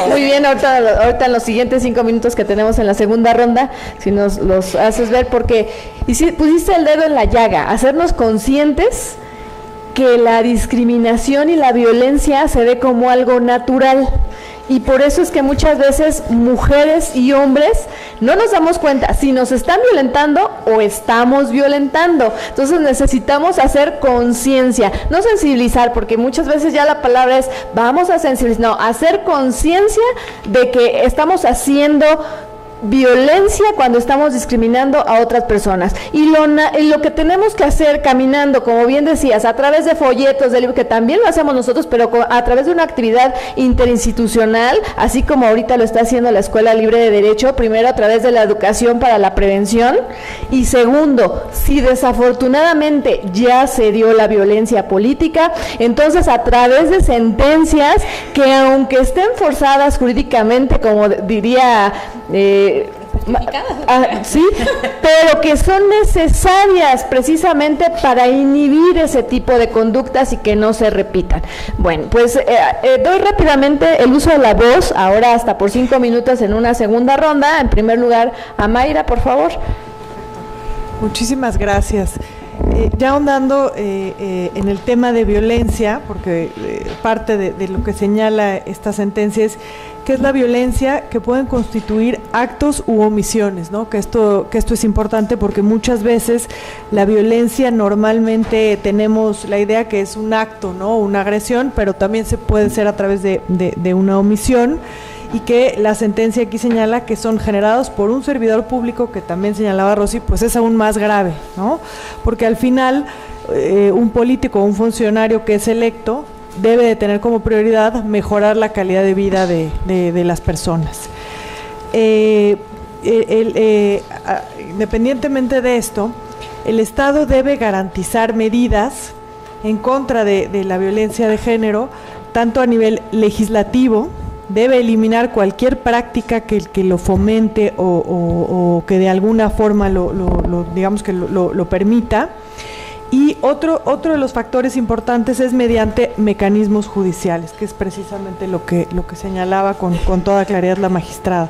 Muy bien, ahorita en los siguientes 5 minutos que tenemos en la segunda ronda, si nos los haces ver, porque pusiste el dedo en la llaga, hacernos conscientes que la discriminación y la violencia se ve como algo natural. Y por eso es que muchas veces mujeres y hombres no nos damos cuenta si nos están violentando o estamos violentando. Entonces necesitamos hacer conciencia, no sensibilizar, porque muchas veces ya la palabra es vamos a sensibilizar, no, hacer conciencia de que estamos haciendo violencia cuando estamos discriminando a otras personas. Y lo que tenemos que hacer caminando, como bien decías, a través de folletos, de libros, que también lo hacemos nosotros, pero a través de una actividad interinstitucional, así como ahorita lo está haciendo la Escuela Libre de Derecho, primero a través de la educación para la prevención, y segundo, si desafortunadamente ya se dio la violencia política, entonces a través de sentencias que, aunque estén forzadas jurídicamente, como diría sí, pero que son necesarias precisamente para inhibir ese tipo de conductas y que no se repitan. Bueno, pues doy rápidamente el uso de la voz, ahora hasta por 5 minutos en una segunda ronda. En primer lugar, a Mayra, por favor. Muchísimas gracias. Ya ahondando en el tema de violencia, porque parte de lo que señala esta sentencia es que es la violencia que pueden constituir actos u omisiones, ¿no? Que esto es importante porque muchas veces la violencia normalmente tenemos la idea que es un acto, ¿no? Una agresión, pero también se puede ser a través de una omisión, y que la sentencia aquí señala que son generados por un servidor público, que también señalaba Rosy, pues es aún más grave, ¿no? Porque al final un político o un funcionario que es electo debe de tener como prioridad mejorar la calidad de vida de las personas. Independientemente de esto, el Estado debe garantizar medidas en contra de la violencia de género, tanto a nivel legislativo. Debe eliminar cualquier práctica que lo fomente o que de alguna forma lo permita. Y otro de los factores importantes es mediante mecanismos judiciales, que es precisamente lo que señalaba con toda claridad la magistrada.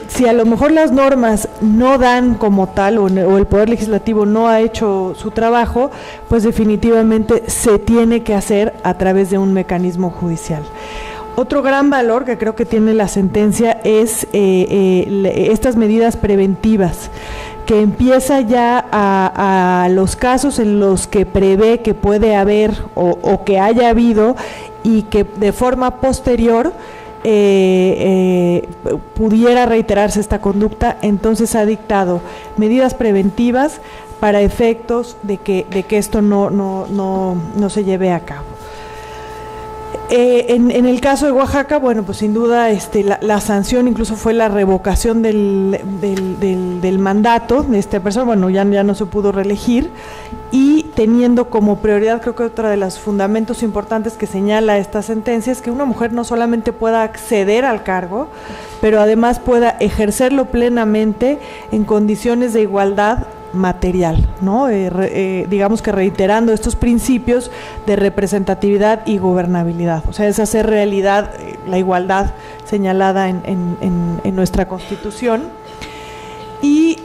Si a lo mejor las normas no dan como tal, o el Poder Legislativo no ha hecho su trabajo, pues definitivamente se tiene que hacer a través de un mecanismo judicial. Otro gran valor que creo que tiene la sentencia es estas medidas preventivas, que empieza ya a los casos en los que prevé que puede haber o que haya habido, y que de forma posterior pudiera reiterarse esta conducta, entonces ha dictado medidas preventivas para efectos de que esto no se lleve a cabo. En el caso de Oaxaca, bueno, pues sin duda la sanción incluso fue la revocación del mandato de esta persona. Bueno, ya no se pudo reelegir, y teniendo como prioridad, creo que otro de los fundamentos importantes que señala esta sentencia es que una mujer no solamente pueda acceder al cargo, pero además pueda ejercerlo plenamente en condiciones de igualdad material, ¿no? Digamos que reiterando estos principios de representatividad y gobernabilidad, o sea, es hacer realidad la igualdad señalada en nuestra Constitución. Y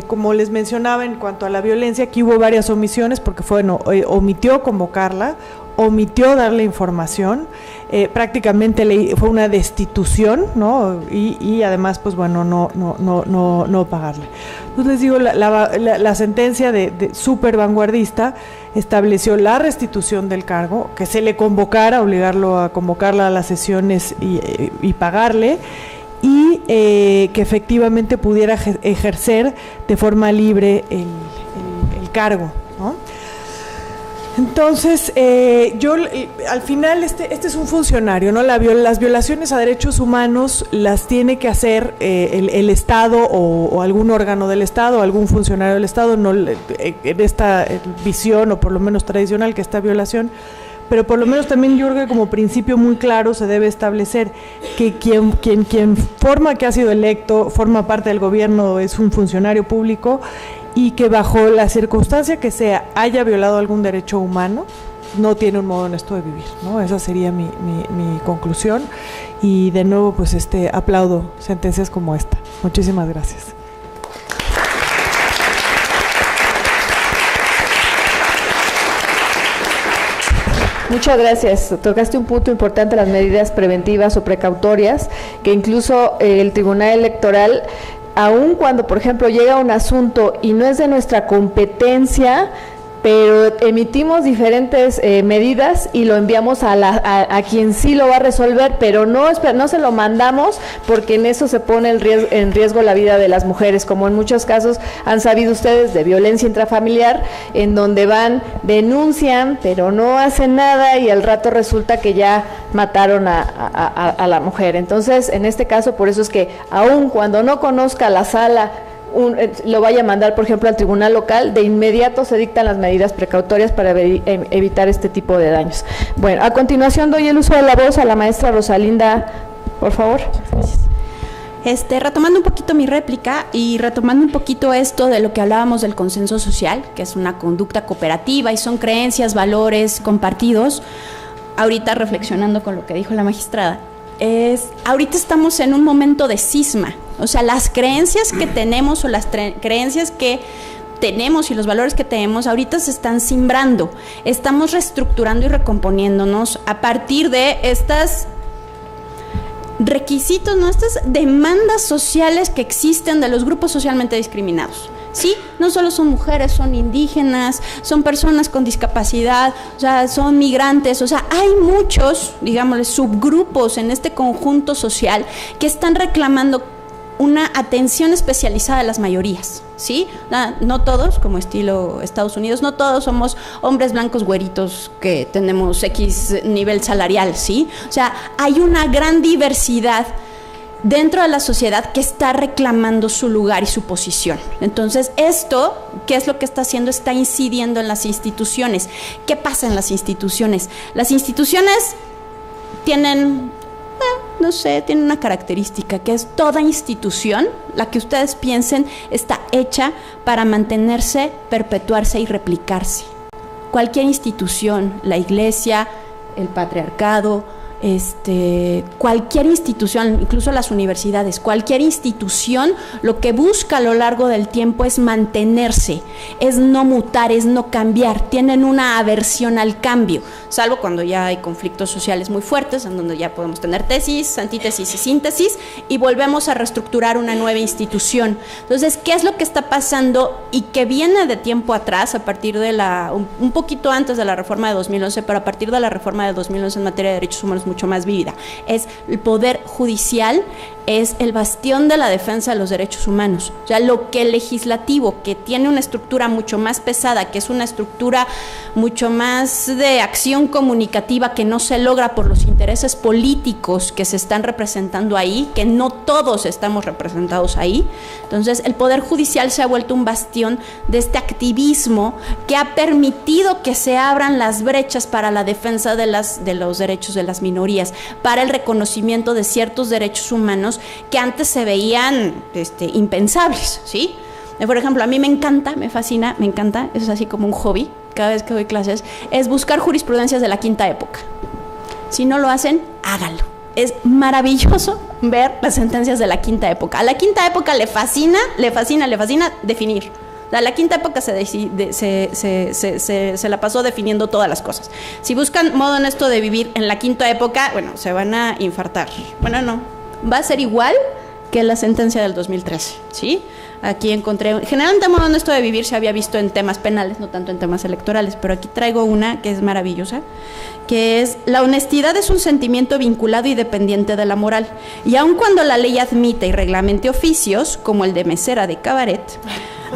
como les mencionaba, en cuanto a la violencia, aquí hubo varias omisiones, porque omitió convocarla, omitió darle información, prácticamente fue una destitución, ¿no? Y además, pues bueno, no pagarle. Entonces les digo, la sentencia de súper vanguardista estableció la restitución del cargo, que se le convocara, obligarlo a convocarla a las sesiones y pagarle, y que efectivamente pudiera ejercer de forma libre el cargo, ¿no? Entonces, al final este es un funcionario, ¿no? Las violaciones a derechos humanos las tiene que hacer el Estado o algún órgano del Estado, algún funcionario del Estado, no en esta visión, o por lo menos tradicional, que esta violación. Pero por lo menos también yo creo que como principio muy claro se debe establecer que quien que ha sido electo, forma parte del gobierno, es un funcionario público, y que bajo la circunstancia que sea haya violado algún derecho humano, no tiene un modo honesto de vivir, ¿no? Esa sería mi conclusión, y de nuevo pues aplaudo sentencias como esta. Muchísimas gracias. Muchas gracias. Tocaste un punto importante, las medidas preventivas o precautorias, que incluso el Tribunal Electoral, aun cuando, por ejemplo, llega un asunto y no es de nuestra competencia, pero emitimos diferentes medidas y lo enviamos a quien sí lo va a resolver, pero no se lo mandamos porque en eso se pone en riesgo la vida de las mujeres, como en muchos casos han sabido ustedes de violencia intrafamiliar, en donde van, denuncian, pero no hacen nada y al rato resulta que ya mataron a la mujer. Entonces, en este caso, por eso es que aun cuando no conozca la sala, lo vaya a mandar, por ejemplo, al tribunal local, de inmediato se dictan las medidas precautorias para evitar este tipo de daños. Bueno, a continuación doy el uso de la voz a la maestra Rosalinda, por favor. Gracias. Retomando un poquito mi réplica y retomando un poquito esto de lo que hablábamos del consenso social, que es una conducta cooperativa y son creencias, valores compartidos, ahorita reflexionando con lo que dijo la magistrada, ahorita estamos en un momento de cisma, o sea, las creencias que tenemos o las creencias que tenemos y los valores que tenemos ahorita se están simbrando, estamos reestructurando y recomponiéndonos a partir de estas requisitos, ¿no? Estas demandas sociales que existen de los grupos socialmente discriminados. Sí, no solo son mujeres, son indígenas, son personas con discapacidad, o sea, son migrantes, o sea, hay muchos, digámosle, subgrupos en este conjunto social que están reclamando una atención especializada de las mayorías, ¿sí? No todos, como estilo Estados Unidos, no todos somos hombres blancos güeritos que tenemos X nivel salarial, ¿sí? O sea, hay una gran diversidad dentro de la sociedad que está reclamando su lugar y su posición. Entonces, esto, ¿qué es lo que está haciendo? Está incidiendo en las instituciones. ¿Qué pasa en las instituciones? Las instituciones tienen, no sé, tienen una característica, que es toda institución, la que ustedes piensen, está hecha para mantenerse, perpetuarse y replicarse. Cualquier institución, la iglesia, el patriarcado, cualquier institución, incluso las universidades, cualquier institución, lo que busca a lo largo del tiempo es mantenerse, es no mutar, es no cambiar, tienen una aversión al cambio, salvo cuando ya hay conflictos sociales muy fuertes, en donde ya podemos tener tesis, antítesis y síntesis, y volvemos a reestructurar una nueva institución. Entonces, ¿qué es lo que está pasando y que viene de tiempo atrás, a partir de un poquito antes de la reforma de 2011, pero a partir de la reforma de 2011 en materia de derechos humanos mucho más vívida? Es el poder judicial, es el bastión de la defensa de los derechos humanos. O sea, lo que el legislativo, que tiene una estructura mucho más pesada, que es una estructura mucho más de acción comunicativa que no se logra por los intereses políticos que se están representando ahí, que no todos estamos representados ahí. Entonces, el poder judicial se ha vuelto un bastión de este activismo que ha permitido que se abran las brechas para la defensa de los derechos de las minorías, para el reconocimiento de ciertos derechos humanos que antes se veían impensables, ¿sí? Por ejemplo, a mí me encanta, me fascina, me encanta, eso es así como un hobby, cada vez que doy clases, es buscar jurisprudencias de la quinta época. Si no lo hacen, háganlo. Es maravilloso ver las sentencias de la quinta época. A la quinta época le fascina definir. La quinta época se la pasó definiendo todas las cosas. Si buscan modo honesto de vivir en la quinta época, bueno, se van a infartar. Bueno, no, va a ser igual que la sentencia del 2013, ¿sí? Aquí encontré, generalmente modo honesto de vivir se había visto en temas penales, no tanto en temas electorales, pero aquí traigo una que es maravillosa, que es: la honestidad es un sentimiento vinculado y dependiente de la moral, y aun cuando la ley admite y reglamente oficios, como el de mesera de cabaret,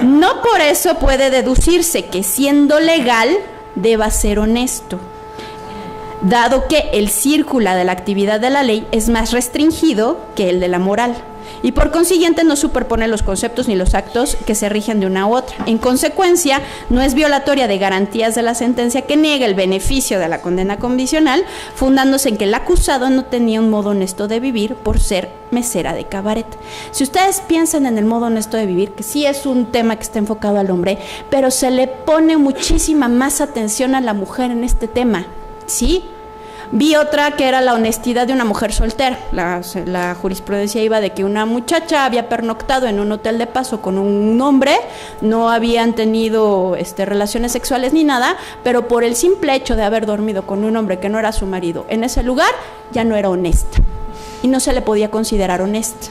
no por eso puede deducirse que, siendo legal, deba ser honesto, dado que el círculo de la actividad de la ley es más restringido que el de la moral, y por consiguiente no superpone los conceptos ni los actos que se rigen de una a otra. En consecuencia, no es violatoria de garantías de la sentencia que niega el beneficio de la condena condicional, fundándose en que el acusado no tenía un modo honesto de vivir por ser mesera de cabaret. Si ustedes piensan en el modo honesto de vivir, que sí es un tema que está enfocado al hombre, pero se le pone muchísima más atención a la mujer en este tema, ¿sí? Vi otra que era la honestidad de una mujer soltera. La jurisprudencia iba de que una muchacha había pernoctado en un hotel de paso con un hombre, no habían tenido relaciones sexuales ni nada, pero por el simple hecho de haber dormido con un hombre que no era su marido en ese lugar, ya no era honesta y no se le podía considerar honesta.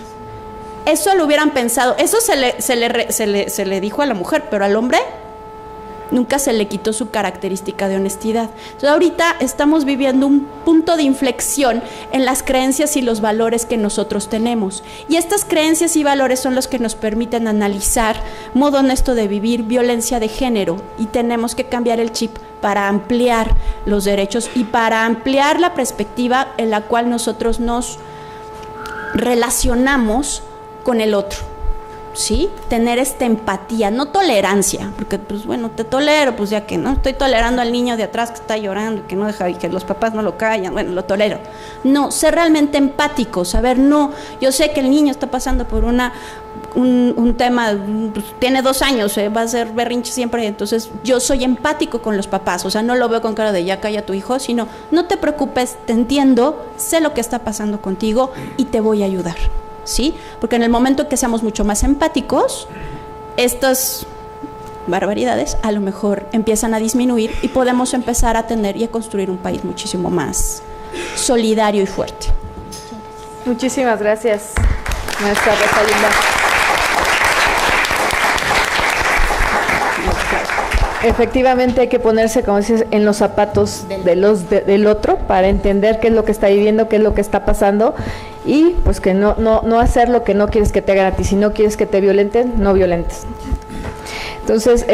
Eso lo hubieran pensado, eso se le dijo a la mujer, pero al hombre nunca se le quitó su característica de honestidad. Entonces ahorita estamos viviendo un punto de inflexión en las creencias y los valores que nosotros tenemos. Y estas creencias y valores son los que nos permiten analizar modo honesto de vivir, violencia de género, y tenemos que cambiar el chip para ampliar los derechos y para ampliar la perspectiva en la cual nosotros nos relacionamos con el otro. ¿Sí? Tener esta empatía, no tolerancia, porque pues bueno, te tolero, pues ya que no, estoy tolerando al niño de atrás que está llorando y que no deja y que los papás no lo callan, bueno, lo tolero. No, ser realmente empático, saber, no, yo sé que el niño está pasando por un tema, pues, tiene 2 años, va a ser berrinche siempre, entonces yo soy empático con los papás, o sea, no lo veo con cara de ya calla tu hijo, sino no te preocupes, te entiendo, sé lo que está pasando contigo y te voy a ayudar. ¿Sí? Porque en el momento que seamos mucho más empáticos, estas barbaridades a lo mejor empiezan a disminuir y podemos empezar a tener y a construir un país muchísimo más solidario y fuerte. Muchísimas gracias, maestra Rosalinda. Efectivamente hay que ponerse, como dices, en los zapatos del otro para entender qué es lo que está viviendo, qué es lo que está pasando, y pues que no hacer lo que no quieres que te hagan a ti. Si no quieres que te violenten, no violentes. Entonces,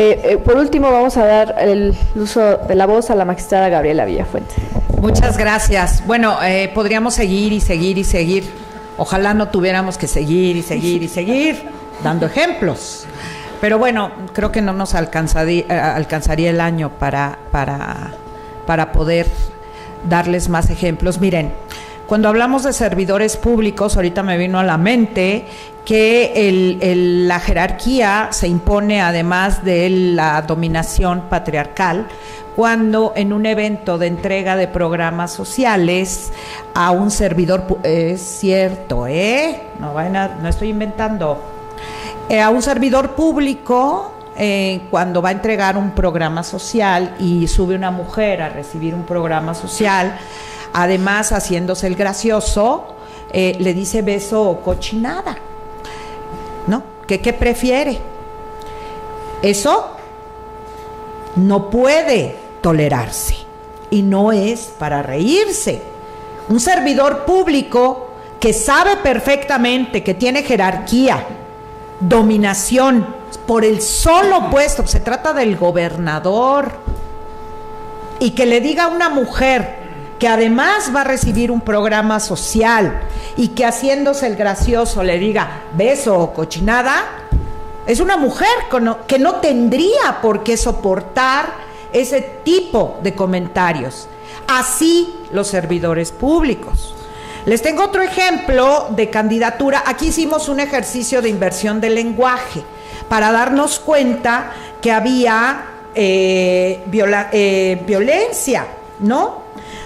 por último vamos a dar el uso de la voz a la magistrada Gabriela Villafuente. Muchas gracias. Bueno, podríamos seguir y seguir y seguir. Ojalá no tuviéramos que seguir y seguir y seguir dando ejemplos. Pero bueno, creo que no nos alcanzaría el año para poder darles más ejemplos. Miren, cuando hablamos de servidores públicos, ahorita me vino a la mente que la jerarquía se impone además de la dominación patriarcal, cuando en un evento de entrega de programas sociales a un servidor, es cierto, no estoy inventando, a un servidor público, cuando va a entregar un programa social y sube una mujer a recibir un programa social, además haciéndose el gracioso, le dice beso o cochinada, ¿no? ¿Qué prefiere? Eso no puede tolerarse y no es para reírse. Un servidor público que sabe perfectamente que tiene jerarquía, dominación por el solo puesto, se trata del gobernador, y que le diga a una mujer que además va a recibir un programa social y que haciéndose el gracioso le diga beso o cochinada, es una mujer que no tendría por qué soportar ese tipo de comentarios. Así los servidores públicos. Les tengo otro ejemplo de candidatura. Aquí hicimos un ejercicio de inversión del lenguaje para darnos cuenta que había violencia, ¿no?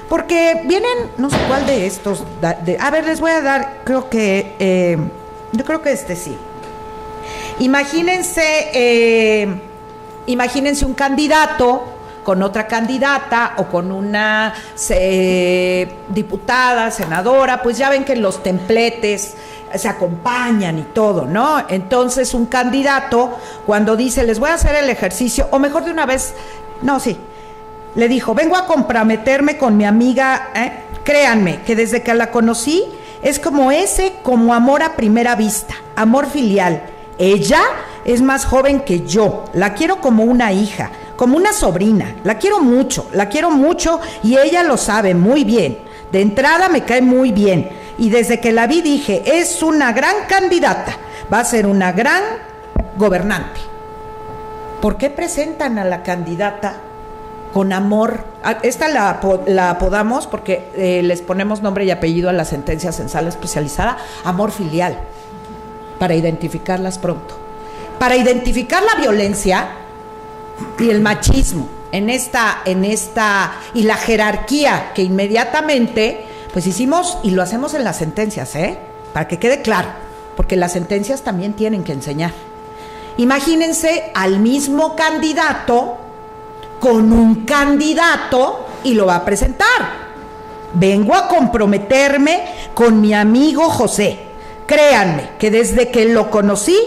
Porque vienen, no sé cuál de estos, a ver, les voy a dar, yo creo que este sí. Imagínense un candidato con otra candidata o con una diputada, senadora, pues ya ven que los templetes se acompañan y todo, ¿no? Entonces un candidato cuando dice les voy a hacer el ejercicio, o mejor de una vez, le dijo, vengo a comprometerme con mi amiga, créanme que desde que la conocí es como amor a primera vista, amor filial. Ella es más joven que yo, la quiero como una hija, como una sobrina, la quiero mucho y ella lo sabe muy bien. De entrada me cae muy bien y desde que la vi dije, es una gran candidata, va a ser una gran gobernante. ¿Por qué presentan a la candidata con amor? Esta la apodamos porque les ponemos nombre y apellido a la sentencia censal especializada, amor filial, para identificarlas pronto, para identificar la violencia y el machismo en esta y la jerarquía que inmediatamente pues hicimos, y lo hacemos en las sentencias, para que quede claro, porque las sentencias también tienen que enseñar. Imagínense al mismo candidato con un candidato y lo va a presentar. Vengo a comprometerme con mi amigo José. Créanme que desde que lo conocí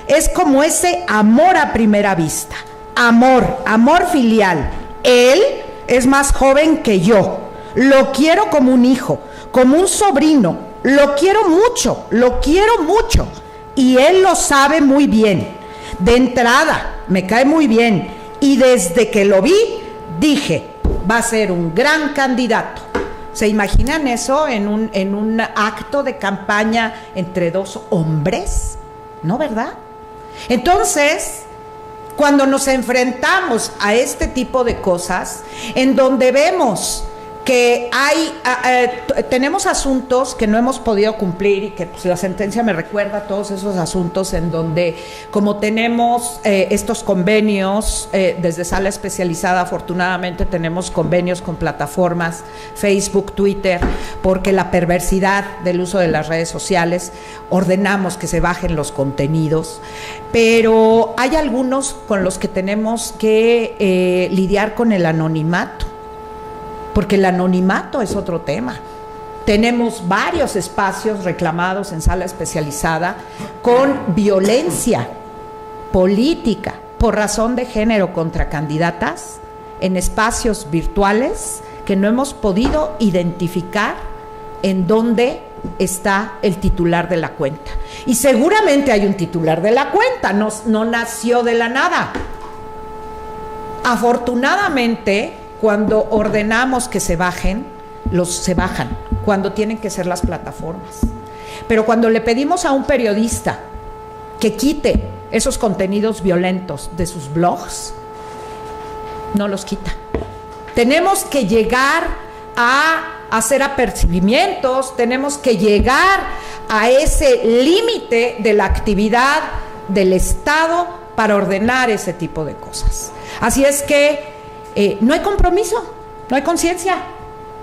es como ese amor a primera vista. amor filial. Él es más joven que yo. Lo quiero como un hijo, como un sobrino. Lo quiero mucho. Y él lo sabe muy bien. De entrada, me cae muy bien. Y desde que lo vi, dije, va a ser un gran candidato. ¿Se imaginan eso en un acto de campaña entre dos hombres? ¿No, verdad? Entonces, cuando nos enfrentamos a este tipo de cosas, en donde vemos que tenemos asuntos que no hemos podido cumplir y que pues, la sentencia me recuerda a todos esos asuntos en donde, como tenemos estos convenios desde sala especializada, afortunadamente tenemos convenios con plataformas Facebook, Twitter, porque la perversidad del uso de las redes sociales, ordenamos que se bajen los contenidos, pero hay algunos con los que tenemos que lidiar con el anonimato, porque el anonimato es otro tema. Tenemos varios espacios reclamados en sala especializada con violencia política por razón de género contra candidatas en espacios virtuales que no hemos podido identificar en dónde está el titular de la cuenta. Y seguramente hay un titular de la cuenta, no nació de la nada. Afortunadamente, cuando ordenamos que se bajen, se bajan, cuando tienen que ser las plataformas. Pero cuando le pedimos a un periodista que quite esos contenidos violentos de sus blogs, no los quita. Tenemos que llegar a hacer apercibimientos, tenemos que llegar a ese límite de la actividad del Estado para ordenar ese tipo de cosas. Así es que no hay compromiso, no hay conciencia,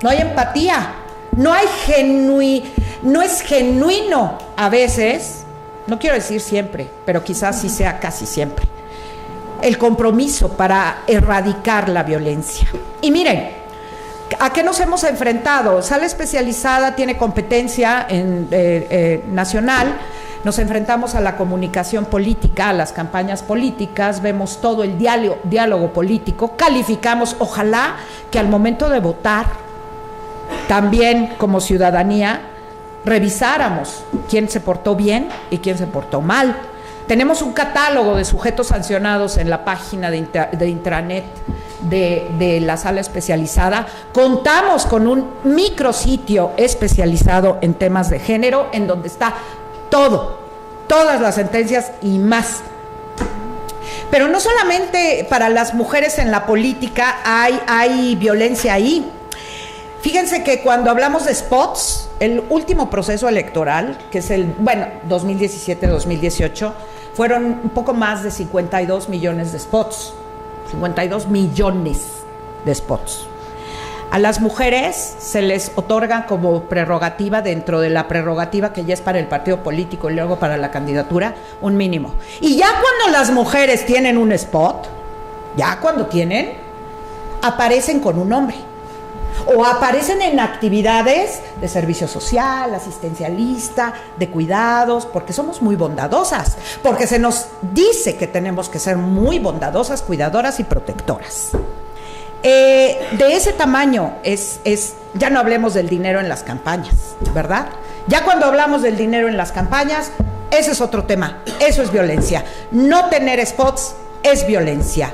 no hay empatía, no es genuino a veces, no quiero decir siempre, pero quizás sí sea casi siempre, el compromiso para erradicar la violencia. Y miren, ¿a qué nos hemos enfrentado? Sala especializada tiene competencia nacional. Nos enfrentamos a la comunicación política, a las campañas políticas, vemos todo el diálogo político, calificamos, ojalá que al momento de votar, también como ciudadanía, revisáramos quién se portó bien y quién se portó mal. Tenemos un catálogo de sujetos sancionados en la página de intranet de la sala especializada. Contamos con un micrositio especializado en temas de género, en donde está todas las sentencias y más. Pero no solamente para las mujeres en la política hay violencia ahí. Fíjense que cuando hablamos de spots, el último proceso electoral, que es 2017-2018, fueron un poco más de 52 millones de spots. 52 millones de spots. A las mujeres se les otorga como prerrogativa, dentro de la prerrogativa que ya es para el partido político y luego para la candidatura, un mínimo. Y ya cuando las mujeres tienen un spot, aparecen con un hombre. O aparecen en actividades de servicio social, asistencialista, de cuidados, porque somos muy bondadosas, porque se nos dice que tenemos que ser muy bondadosas, cuidadoras y protectoras. De ese tamaño ya no hablemos del dinero en las campañas, ¿verdad? Ya cuando hablamos del dinero en las campañas, ese es otro tema, eso es violencia. No tener spots es violencia.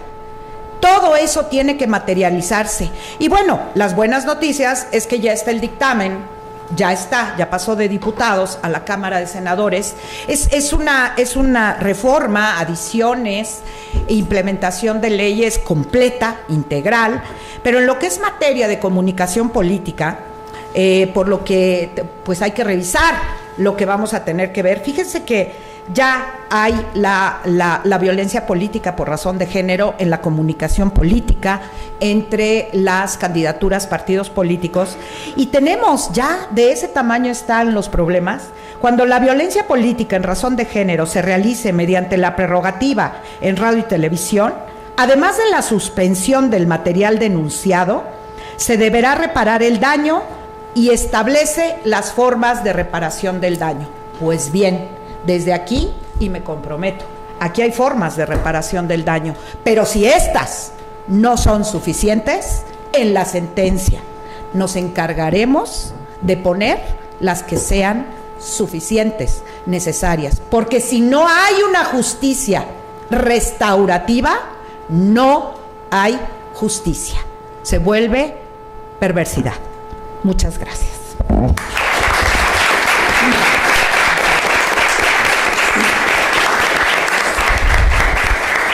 Todo eso tiene que materializarse. Y bueno, las buenas noticias es que ya está el dictamen, ya pasó de diputados a la Cámara de Senadores. Es una reforma, adiciones, implementación de leyes completa, integral, pero en lo que es materia de comunicación política, por lo que pues hay que revisar lo que vamos a tener que ver. Fíjense que ya hay la violencia política por razón de género en la comunicación política entre las candidaturas, partidos políticos, y tenemos ya, de ese tamaño están los problemas. Cuando la violencia política en razón de género se realice mediante la prerrogativa en radio y televisión, además de la suspensión del material denunciado, se deberá reparar el daño y establece las formas de reparación del daño. Pues bien, desde aquí, y me comprometo Aquí hay formas de reparación del daño, pero si estas no son suficientes, en la sentencia nos encargaremos de poner las que sean suficientes, necesarias, porque si no hay una justicia restaurativa, no hay justicia. Se vuelve perversidad. Muchas gracias.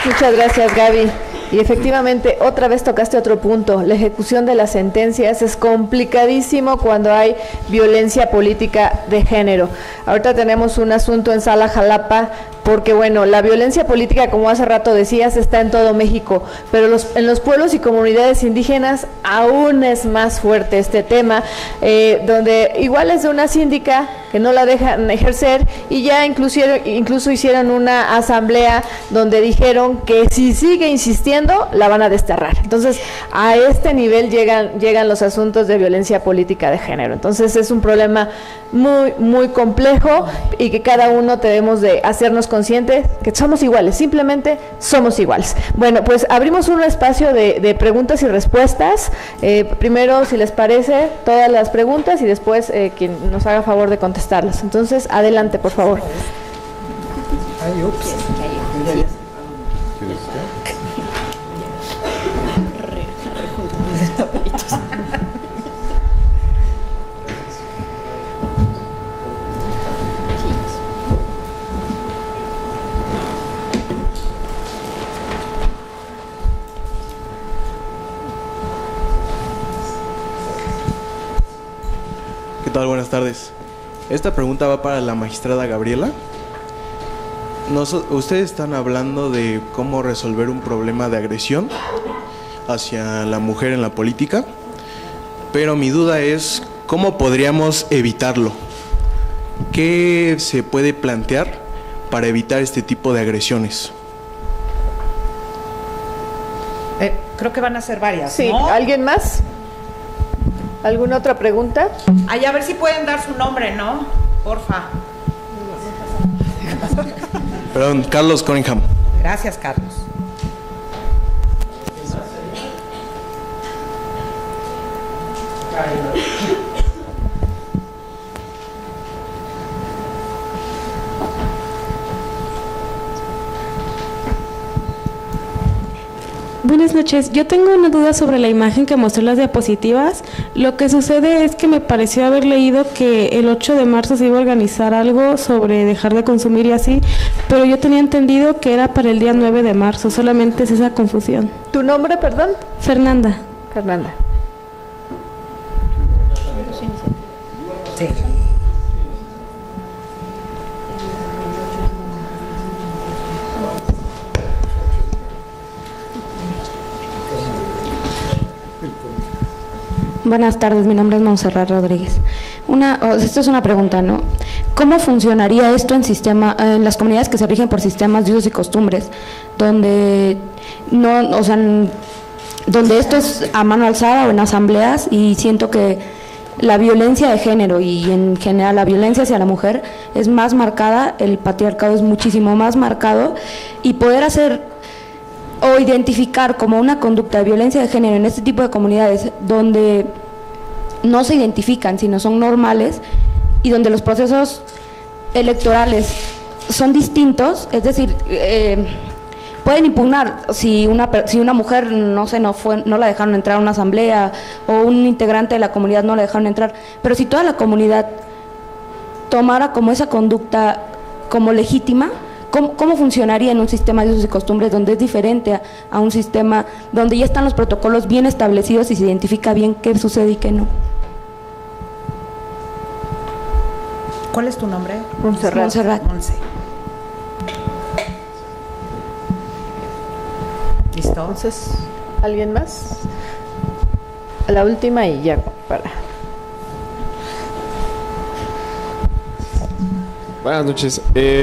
Muchas gracias, Gaby. Y efectivamente, otra vez tocaste otro punto. La ejecución de las sentencias es complicadísimo cuando hay violencia política de género. Ahorita tenemos un asunto en Sala Jalapa, porque bueno, la violencia política, como hace rato decías, está en todo México, pero en los pueblos y comunidades indígenas aún es más fuerte este tema, donde igual es de una síndica que no la dejan ejercer, y ya incluso hicieron una asamblea donde dijeron que si sigue insistiendo la van a desterrar. Entonces, a este nivel llegan los asuntos de violencia política de género. Entonces, es un problema muy, muy complejo, y que cada uno debemos de hacernos conscientes que somos iguales, simplemente somos iguales. Bueno, pues abrimos un espacio de preguntas y respuestas. Primero, si les parece, todas las preguntas, y después quien nos haga favor de contestarlas. Entonces, adelante, por favor. Ay, ups. ¿Qué tal? Buenas tardes. Esta pregunta va para la magistrada Gabriela. Ustedes están hablando de cómo resolver un problema de agresión hacia la mujer en la política, pero mi duda es cómo podríamos evitarlo. ¿Qué se puede plantear para evitar este tipo de agresiones? Creo que van a ser varias, Sí, ¿no? ¿alguien más? ¿Alguna otra pregunta? Ay, a ver si pueden dar su nombre, ¿no? Porfa. Perdón, Carlos Cunningham. Gracias, Carlos. Buenas noches. Yo tengo una duda sobre la imagen que mostró en las diapositivas. Lo que sucede es que me pareció haber leído que el 8 de marzo se iba a organizar algo sobre dejar de consumir y así, pero yo tenía entendido que era para el día 9 de marzo. Solamente es esa confusión. ¿Tu nombre, perdón? Fernanda. Fernanda. Sí. Buenas tardes, mi nombre es Montserrat Rodríguez. Esto es una pregunta, ¿no? ¿Cómo funcionaría esto en las comunidades que se rigen por sistemas de usos y costumbres, donde donde esto es a mano alzada o en asambleas, y siento que la violencia de género y en general la violencia hacia la mujer es más marcada, el patriarcado es muchísimo más marcado, y poder hacer o identificar como una conducta de violencia de género en este tipo de comunidades donde no se identifican, sino son normales, y donde los procesos electorales son distintos, es decir, pueden impugnar si una mujer no la dejaron entrar a una asamblea, o un integrante de la comunidad no la dejaron entrar, pero si toda la comunidad tomara como esa conducta como legítima, ¿cómo funcionaría en un sistema de usos y costumbres donde es diferente a un sistema donde ya están los protocolos bien establecidos y se identifica bien qué sucede y qué no? ¿Cuál es tu nombre? Montserrat. Monse. ¿Listo? Entonces, ¿alguien más? La última y ya para... Buenas noches.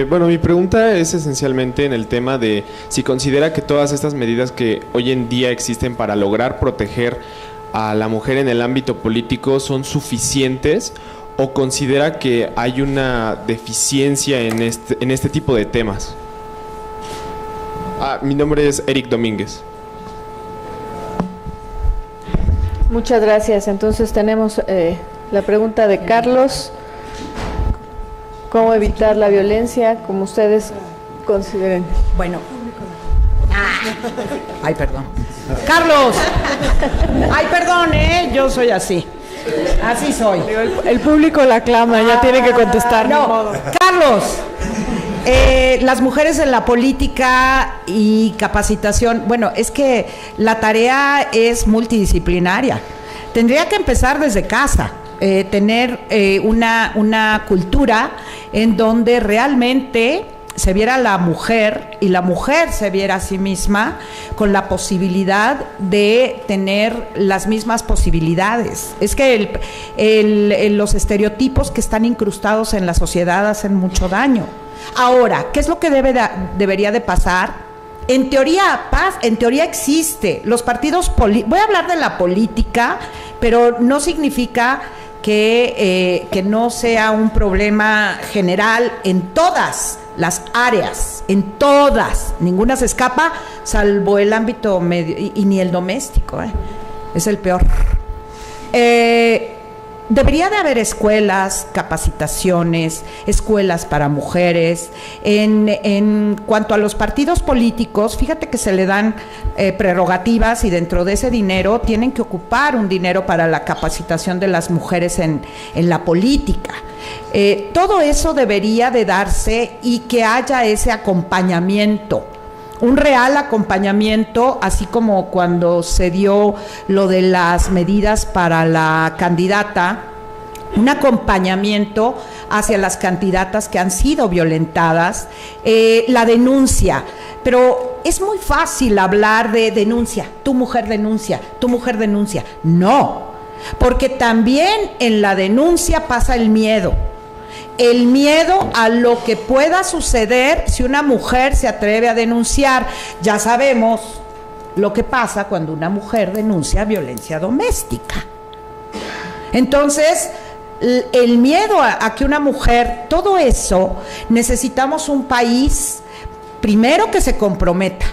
Bueno, mi pregunta es esencialmente en el tema de si considera que todas estas medidas que hoy en día existen para lograr proteger a la mujer en el ámbito político son suficientes, o considera que hay una deficiencia en este tipo de temas. Mi nombre es Eric Domínguez. Muchas gracias. Entonces tenemos la pregunta de Carlos. ¿Cómo evitar la violencia? Como ustedes consideren. Bueno. Ay, perdón. Carlos. Ay, perdón, yo soy así. Así soy. El público la aclama, ya tiene que contestar. No, Carlos. Las mujeres en la política y capacitación, bueno, es que la tarea es multidisciplinaria. Tendría que empezar desde casa, tener una cultura en donde realmente se viera la mujer y la mujer se viera a sí misma con la posibilidad de tener las mismas posibilidades. Es que los estereotipos que están incrustados en la sociedad hacen mucho daño. Ahora, ¿qué es lo que debería de pasar? En teoría existe. Los partidos voy a hablar de la política, pero no significa que no sea un problema general en todas las áreas, en todas. Ninguna se escapa, salvo el ámbito medio, y ni el doméstico, es el peor. Debería de haber escuelas, capacitaciones, escuelas para mujeres. En cuanto a los partidos políticos, fíjate que se le dan prerrogativas y dentro de ese dinero tienen que ocupar un dinero para la capacitación de las mujeres en la política. Todo eso debería de darse y que haya ese acompañamiento. Un real acompañamiento, así como cuando se dio lo de las medidas para la candidata, un acompañamiento hacia las candidatas que han sido violentadas, la denuncia. Pero es muy fácil hablar de denuncia, tu mujer denuncia, tu mujer denuncia. No, porque también en la denuncia pasa el miedo. El miedo a lo que pueda suceder si una mujer se atreve a denunciar. Ya sabemos lo que pasa cuando una mujer denuncia violencia doméstica. Entonces, el miedo a que una mujer, todo eso, necesitamos un país, primero, que se comprometa.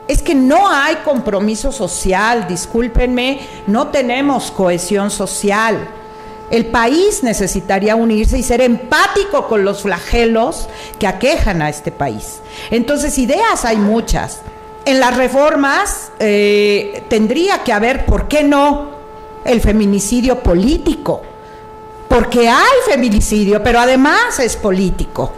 Es que no hay compromiso social, discúlpenme, no tenemos cohesión social. El país necesitaría unirse y ser empático con los flagelos que aquejan a este país. Entonces, ideas hay muchas. En las reformas tendría que haber, ¿por qué no?, el feminicidio político. Porque hay feminicidio, pero además es político.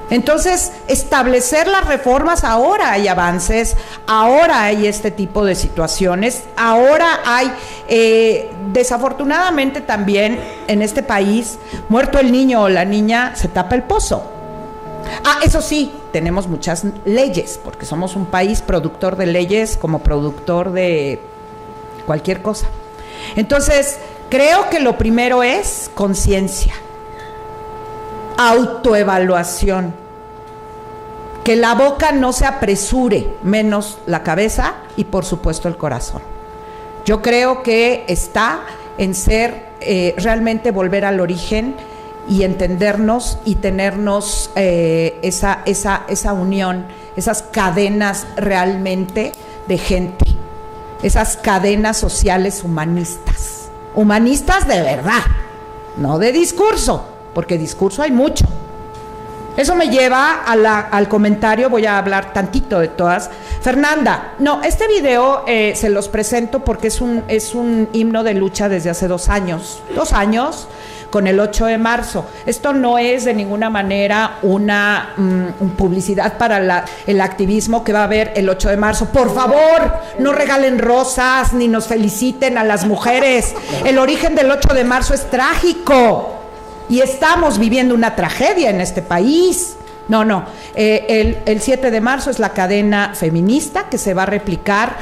Entonces, establecer las reformas, ahora hay avances, ahora hay este tipo de situaciones, ahora hay, desafortunadamente también en este país, muerto el niño o la niña, se tapa el pozo. Eso sí, tenemos muchas leyes, porque somos un país productor de leyes como productor de cualquier cosa. Entonces, creo que lo primero es conciencia, autoevaluación. Que la boca no se apresure, menos la cabeza y por supuesto el corazón. Yo creo que está en ser realmente volver al origen y entendernos y tenernos esa unión, esas cadenas realmente de gente, esas cadenas sociales humanistas de verdad, no de discurso, porque discurso hay mucho. Eso me lleva al comentario, voy a hablar tantito de todas. Fernanda, no, este video se los presento porque es un himno de lucha desde hace 2 años, con el 8 de marzo. Esto no es de ninguna manera una publicidad para el activismo que va a haber el 8 de marzo. Por favor, no regalen rosas ni nos feliciten a las mujeres. El origen del 8 de marzo es trágico. Y estamos viviendo una tragedia en este país. No, el 7 de marzo es la cadena feminista que se va a replicar,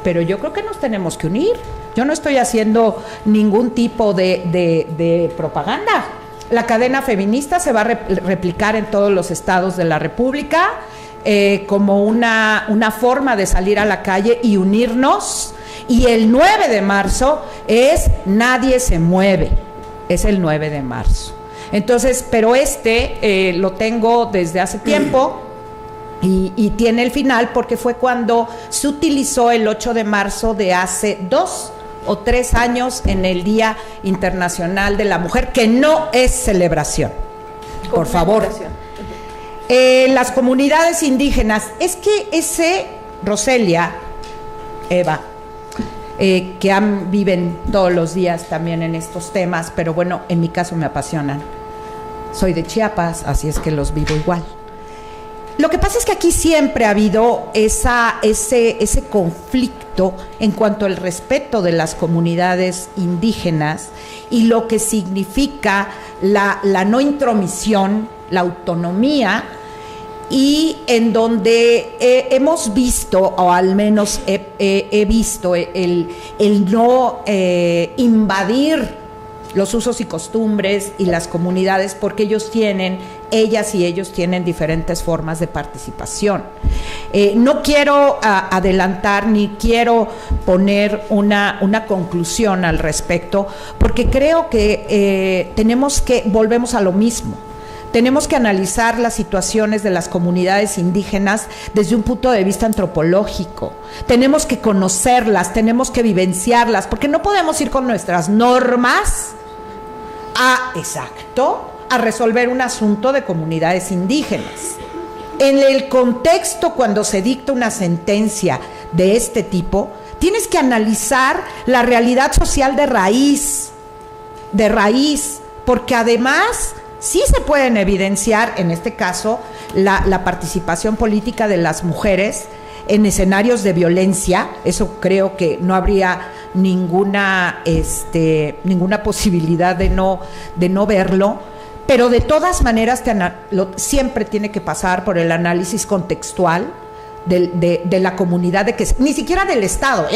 pero yo creo que nos tenemos que unir. Yo no estoy haciendo ningún tipo de propaganda. La cadena feminista se va a replicar en todos los estados de la República como una forma de salir a la calle y unirnos. Y el 9 de marzo es Nadie se mueve. Es el 9 de marzo. Entonces, pero lo tengo desde hace tiempo Y tiene el final porque fue cuando se utilizó el 8 de marzo de hace 2 o 3 años en el Día Internacional de la Mujer, que no es celebración, por favor. Las comunidades indígenas, es que Roselia, Eva, que viven todos los días también en estos temas, pero bueno, en mi caso me apasionan. Soy de Chiapas, así es que los vivo igual. Lo que pasa es que aquí siempre ha habido ese conflicto en cuanto al respeto de las comunidades indígenas y lo que significa la no intromisión, la autonomía, y en donde hemos visto, o al menos he visto, el no invadir los usos y costumbres y las comunidades, porque ellas y ellos tienen diferentes formas de participación. No quiero adelantar ni quiero poner una conclusión al respecto, porque creo que volvemos a lo mismo. Tenemos que analizar las situaciones de las comunidades indígenas desde un punto de vista antropológico. Tenemos que conocerlas, tenemos que vivenciarlas, porque no podemos ir con nuestras normas a resolver un asunto de comunidades indígenas. En el contexto, cuando se dicta una sentencia de este tipo, tienes que analizar la realidad social de raíz, porque además sí se pueden evidenciar, en este caso, la participación política de las mujeres en escenarios de violencia. Eso creo que no habría ninguna posibilidad de no verlo, pero de todas maneras siempre tiene que pasar por el análisis contextual de la comunidad, ni siquiera del Estado,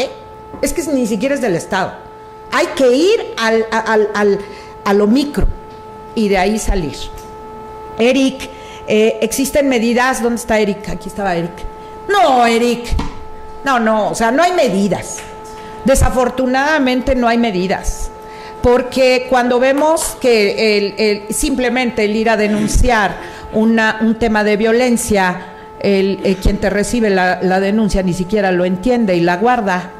es que ni siquiera es del Estado. Hay que ir a lo micro y de ahí salir. Eric, existen medidas. ¿Dónde está Eric? Aquí estaba Eric. No, Eric, no, o sea, no hay medidas. Desafortunadamente no hay medidas, porque cuando vemos que simplemente el ir a denunciar un tema de violencia, quien te recibe la denuncia ni siquiera lo entiende y la guarda,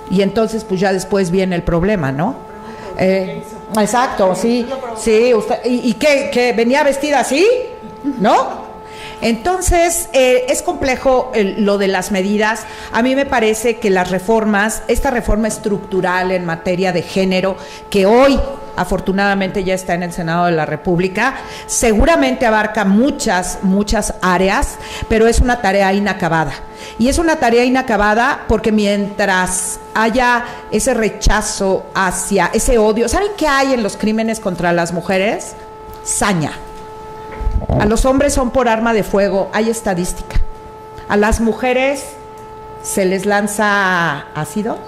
y entonces pues ya después viene el problema, ¿no? Exacto, sí, usted, ¿y qué venía vestida así? ¿No? Entonces, es complejo lo de las medidas. A mí me parece que esta reforma estructural en materia de género, que hoy afortunadamente ya está en el Senado de la República, seguramente abarca muchas áreas, pero es una tarea inacabada. Y es una tarea inacabada porque mientras haya ese rechazo hacia ese odio, ¿saben qué hay en los crímenes contra las mujeres? Saña. A los hombres son por arma de fuego, hay estadística. A las mujeres se les lanza ácido,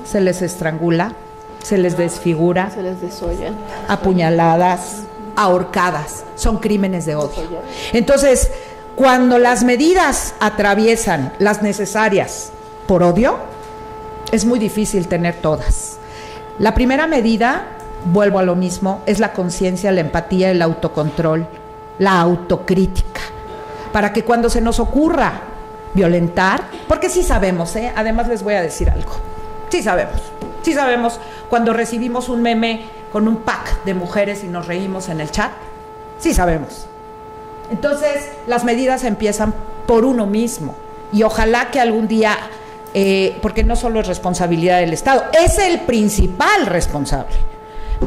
se les estrangula, se les desfigura, se les desollan, apuñaladas, ahorcadas. Son crímenes de odio. Entonces, cuando las medidas atraviesan las necesarias por odio, es muy difícil tener todas. La primera medida, vuelvo a lo mismo, es la conciencia, la empatía, el autocontrol, la autocrítica, para que cuando se nos ocurra violentar, porque sí sabemos, además les voy a decir algo, sí sabemos cuando recibimos un meme con un pack de mujeres y nos reímos en el chat, sí sabemos. Entonces las medidas empiezan por uno mismo, y ojalá que algún día, porque no solo es responsabilidad del Estado, es el principal responsable,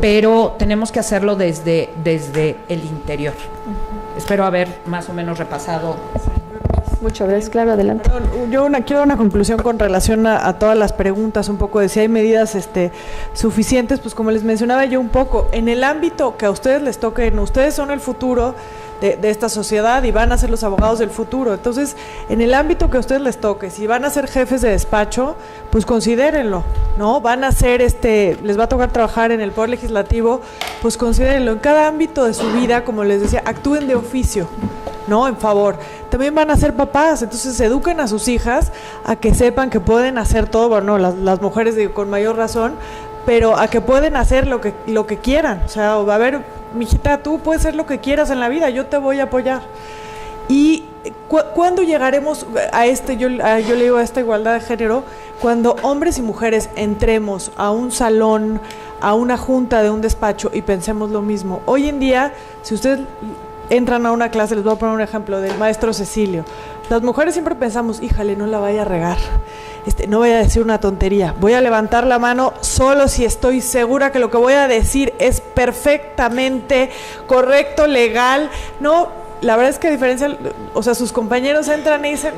pero tenemos que hacerlo desde el interior. Espero haber más o menos repasado. Muchas gracias, claro, adelante. Yo quiero dar una conclusión con relación a todas las preguntas, un poco de si hay medidas suficientes. Pues como les mencionaba yo un poco, en el ámbito que a ustedes les toque, ustedes son el futuro de esta sociedad y van a ser los abogados del futuro. Entonces, en el ámbito que a ustedes les toque, si van a ser jefes de despacho, pues considérenlo, ¿no? Van a ser, les va a tocar trabajar en el Poder Legislativo, pues considérenlo. En cada ámbito de su vida, como les decía, actúen de oficio, ¿no? En favor. También van a ser papás, entonces eduquen a sus hijas a que sepan que pueden hacer todo, bueno, las mujeres con mayor razón, pero a que pueden hacer lo que quieran. O sea, va a haber, mijita, tú puedes hacer lo que quieras en la vida, yo te voy a apoyar. Y ¿Cuándo llegaremos a yo le digo a esta igualdad de género? Cuando hombres y mujeres entremos a un salón, a una junta de un despacho y pensemos lo mismo. Hoy en día, si ustedes entran a una clase, les voy a poner un ejemplo del maestro Cecilio. Las mujeres siempre pensamos, híjale, no la vaya a regar, no voy a decir una tontería, voy a levantar la mano solo si estoy segura que lo que voy a decir es perfectamente correcto, legal. No, la verdad es que a diferencia, o sea, sus compañeros entran y dicen,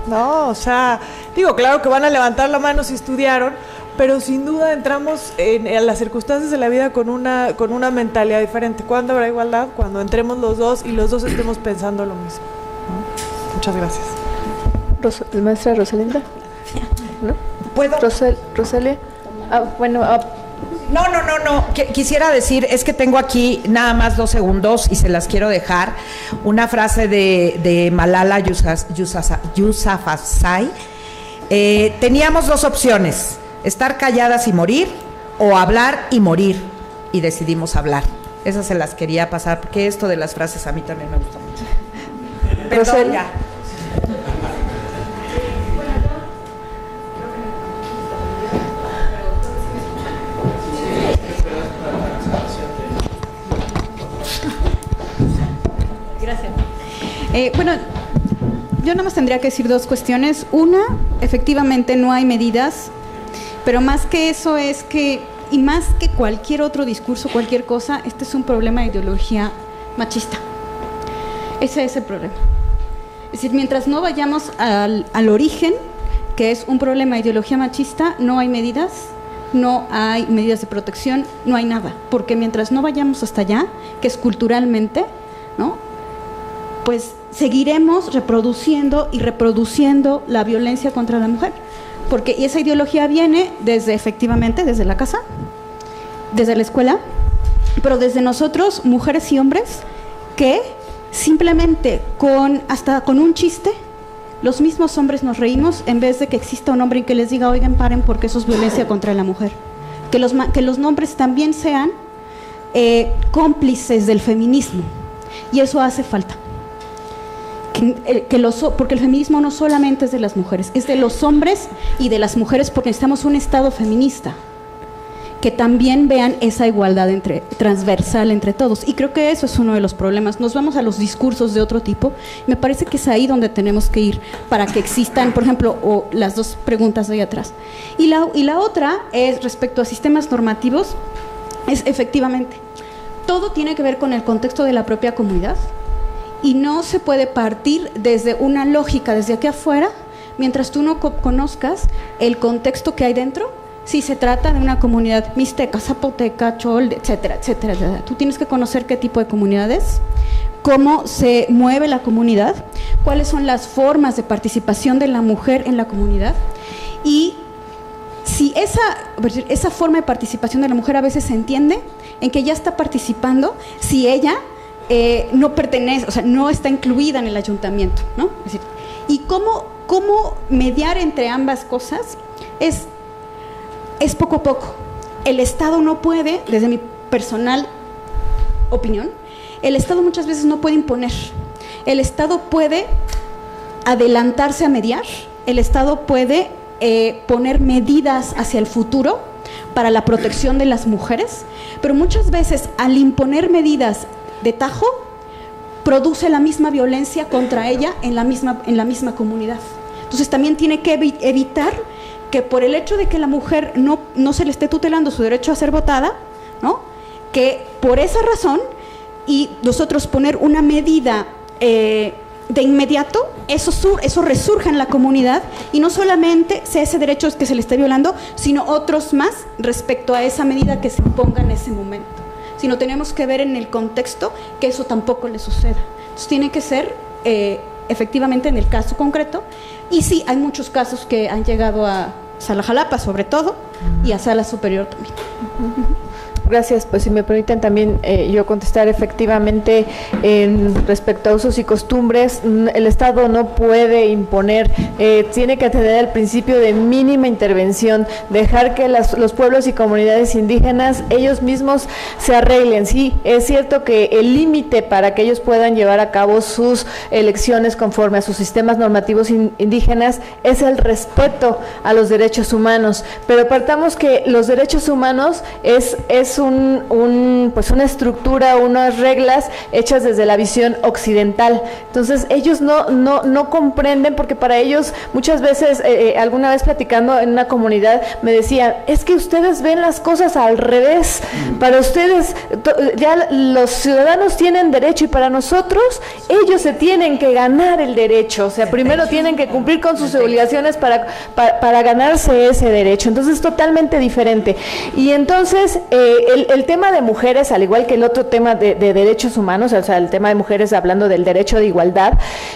no, o sea, digo, claro que van a levantar la mano si estudiaron, pero sin duda entramos en las circunstancias de la vida con una mentalidad diferente. ¿Cuándo habrá igualdad? Cuando entremos los dos y los dos estemos pensando lo mismo, ¿no? Muchas gracias. Maestra Rosalinda, ¿no? ¿Puedo? Rosalia. No. Quisiera decir, es que tengo aquí nada más 2 segundos y se las quiero dejar. Una frase de Malala Yousafzai. Teníamos 2 opciones, estar calladas y morir o hablar y morir. Y decidimos hablar. Esas se las quería pasar, porque esto de las frases a mí también me gusta mucho. Perdón, ya. Gracias. Bueno, yo nada más tendría que decir 2 cuestiones. Una, efectivamente no hay medidas, pero más que eso es que, y más que cualquier otro discurso, cualquier cosa, este es un problema de ideología machista. Ese es el problema. Es decir, mientras no vayamos al origen, que es un problema de ideología machista, no hay medidas, no hay medidas de protección, no hay nada. Porque mientras no vayamos hasta allá, que es culturalmente, ¿no?, pues seguiremos reproduciendo y reproduciendo la violencia contra la mujer. Porque esa ideología viene efectivamente, desde la casa, desde la escuela, pero desde nosotros, mujeres y hombres, que simplemente hasta con un chiste, los mismos hombres nos reímos en vez de que exista un hombre que les diga, oigan, paren, porque eso es violencia contra la mujer. Que los nombres también sean cómplices del feminismo, y eso hace falta. Porque el feminismo no solamente es de las mujeres, es de los hombres y de las mujeres, porque necesitamos un Estado feminista que también vean esa igualdad transversal entre todos. Y creo que eso es uno de los problemas. Nos vamos a los discursos de otro tipo. Me parece que es ahí donde tenemos que ir para que existan, por ejemplo, o las 2 preguntas de ahí atrás. Y la otra es respecto a sistemas normativos, es efectivamente, todo tiene que ver con el contexto de la propia comunidad. Y no se puede partir desde una lógica desde aquí afuera, mientras tú no conozcas el contexto que hay dentro. Si se trata de una comunidad mixteca, zapoteca, chol, etcétera, etcétera, etcétera. Tú tienes que conocer qué tipo de comunidad es, cómo se mueve la comunidad, cuáles son las formas de participación de la mujer en la comunidad. Y si esa forma de participación de la mujer a veces se entiende en que ya está participando, si ella no pertenece, o sea, no está incluida en el ayuntamiento, ¿no? Es decir, y cómo mediar entre ambas cosas es poco a poco. El Estado no puede, desde mi personal opinión, el Estado muchas veces no puede imponer. El Estado puede adelantarse a mediar, el Estado puede poner medidas hacia el futuro para la protección de las mujeres, pero muchas veces al imponer medidas de tajo, produce la misma violencia contra ella en la misma comunidad. Entonces también tiene que evitar que por el hecho de que la mujer no se le esté tutelando su derecho a ser votada, ¿no?, que por esa razón, y nosotros poner una medida de inmediato, eso resurja en la comunidad, y no solamente sea ese derecho que se le esté violando, sino otros más respecto a esa medida que se imponga en ese momento. Sino tenemos que ver en el contexto que eso tampoco le suceda. Entonces tiene que ser efectivamente en el caso concreto, y sí, hay muchos casos que han llegado a Sala Jalapa sobre todo, y a Sala Superior también. Gracias. Pues si me permiten también yo contestar efectivamente respecto a usos y costumbres, el Estado no puede imponer, tiene que atender al principio de mínima intervención, dejar que los pueblos y comunidades indígenas ellos mismos se arreglen. Sí, es cierto que el límite para que ellos puedan llevar a cabo sus elecciones conforme a sus sistemas normativos indígenas es el respeto a los derechos humanos, pero partamos que los derechos humanos es pues una estructura, unas reglas hechas desde la visión occidental. Entonces ellos no comprenden, porque para ellos muchas veces, alguna vez platicando en una comunidad me decían, es que ustedes ven las cosas al revés, para ustedes ya los ciudadanos tienen derecho y para nosotros ellos se tienen que ganar el derecho, o sea, primero tienen que cumplir con sus obligaciones para ganarse ese derecho. Entonces es totalmente diferente. Y entonces el tema de mujeres, al igual que el otro tema de derechos humanos, o sea, el tema de mujeres hablando del derecho de igualdad,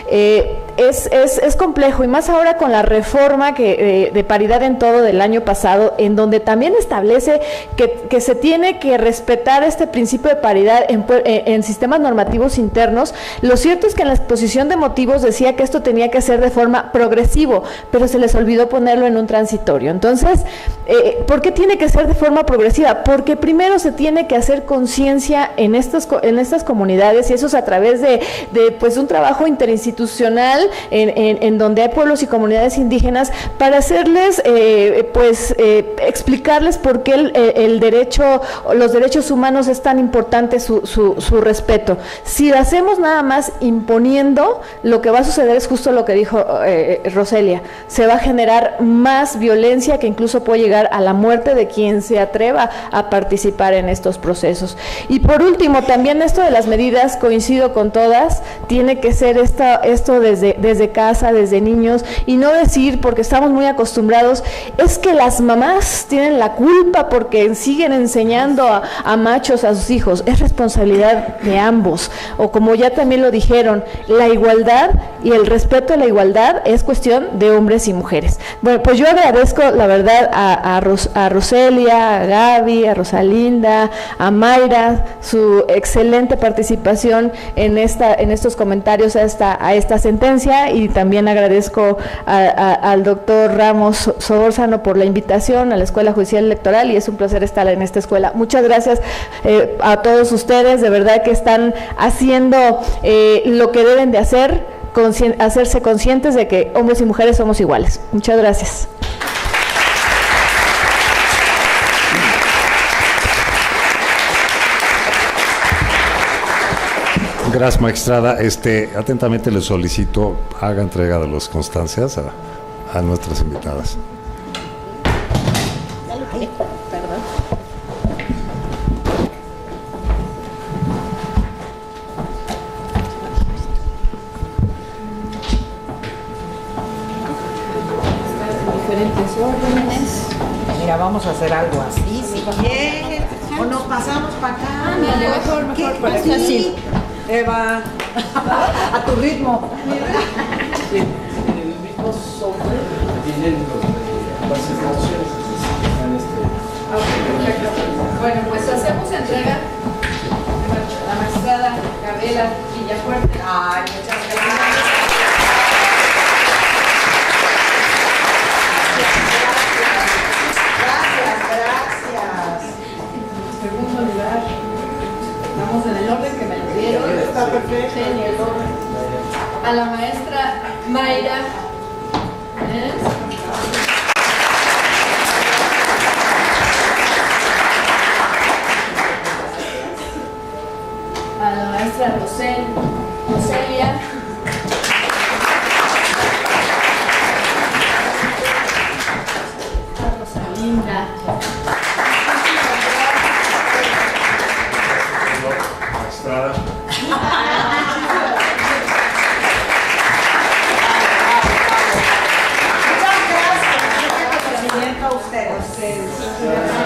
es complejo, y más ahora con la reforma de paridad en todo del año pasado, en donde también establece que se tiene que respetar este principio de paridad en sistemas normativos internos. Lo cierto es que en la exposición de motivos decía que esto tenía que ser de forma progresivo, pero se les olvidó ponerlo en un transitorio. Entonces, ¿por qué tiene que ser de forma progresiva? Porque primero se tiene que hacer conciencia en estas comunidades, y eso es a través de pues un trabajo interinstitucional en donde hay pueblos y comunidades indígenas, para hacerles explicarles por qué los derechos humanos es tan importante su respeto. Si lo hacemos nada más imponiendo, lo que va a suceder es justo lo que dijo Roselia, se va a generar más violencia, que incluso puede llegar a la muerte de quien se atreva a participar en estos procesos. Y por último, también esto de las medidas, coincido con todas, tiene que ser esto desde casa, desde niños, y no decir, porque estamos muy acostumbrados, es que las mamás tienen la culpa porque siguen enseñando a machos a sus hijos. Es responsabilidad de ambos, o como ya también lo dijeron, la igualdad y el respeto a la igualdad es cuestión de hombres y mujeres. Bueno, pues yo agradezco la verdad a Roselia, a Gaby, a Rosalinda, a Mayra, su excelente participación en estos comentarios a esta sentencia, y también agradezco al doctor Ramos Solórzano por la invitación a la Escuela Judicial Electoral, y es un placer estar en esta escuela. Muchas gracias a todos ustedes, de verdad que están haciendo lo que deben de hacerse conscientes de que hombres y mujeres somos iguales. Muchas gracias. Gracias, magistrada. Atentamente le solicito haga entrega de las constancias a nuestras invitadas. Diferentes órdenes. Mira, vamos a hacer algo así, si quieren. O nos pasamos para acá. Mejor, para acá sí. Eva, a tu ritmo. Sí, en el mismo software tienen las instalaciones. Perfecto. Bueno, pues hacemos entrega. La magistrada Gabriela Villafuerte. Ay, muchas gracias. Segundo lugar, vamos en el orden que me lo dieron. Está perfecto. Sí, en el orden. A la maestra Mayra. A la maestra Roselia. A Rosalinda. Muchas gracias. Ustedes.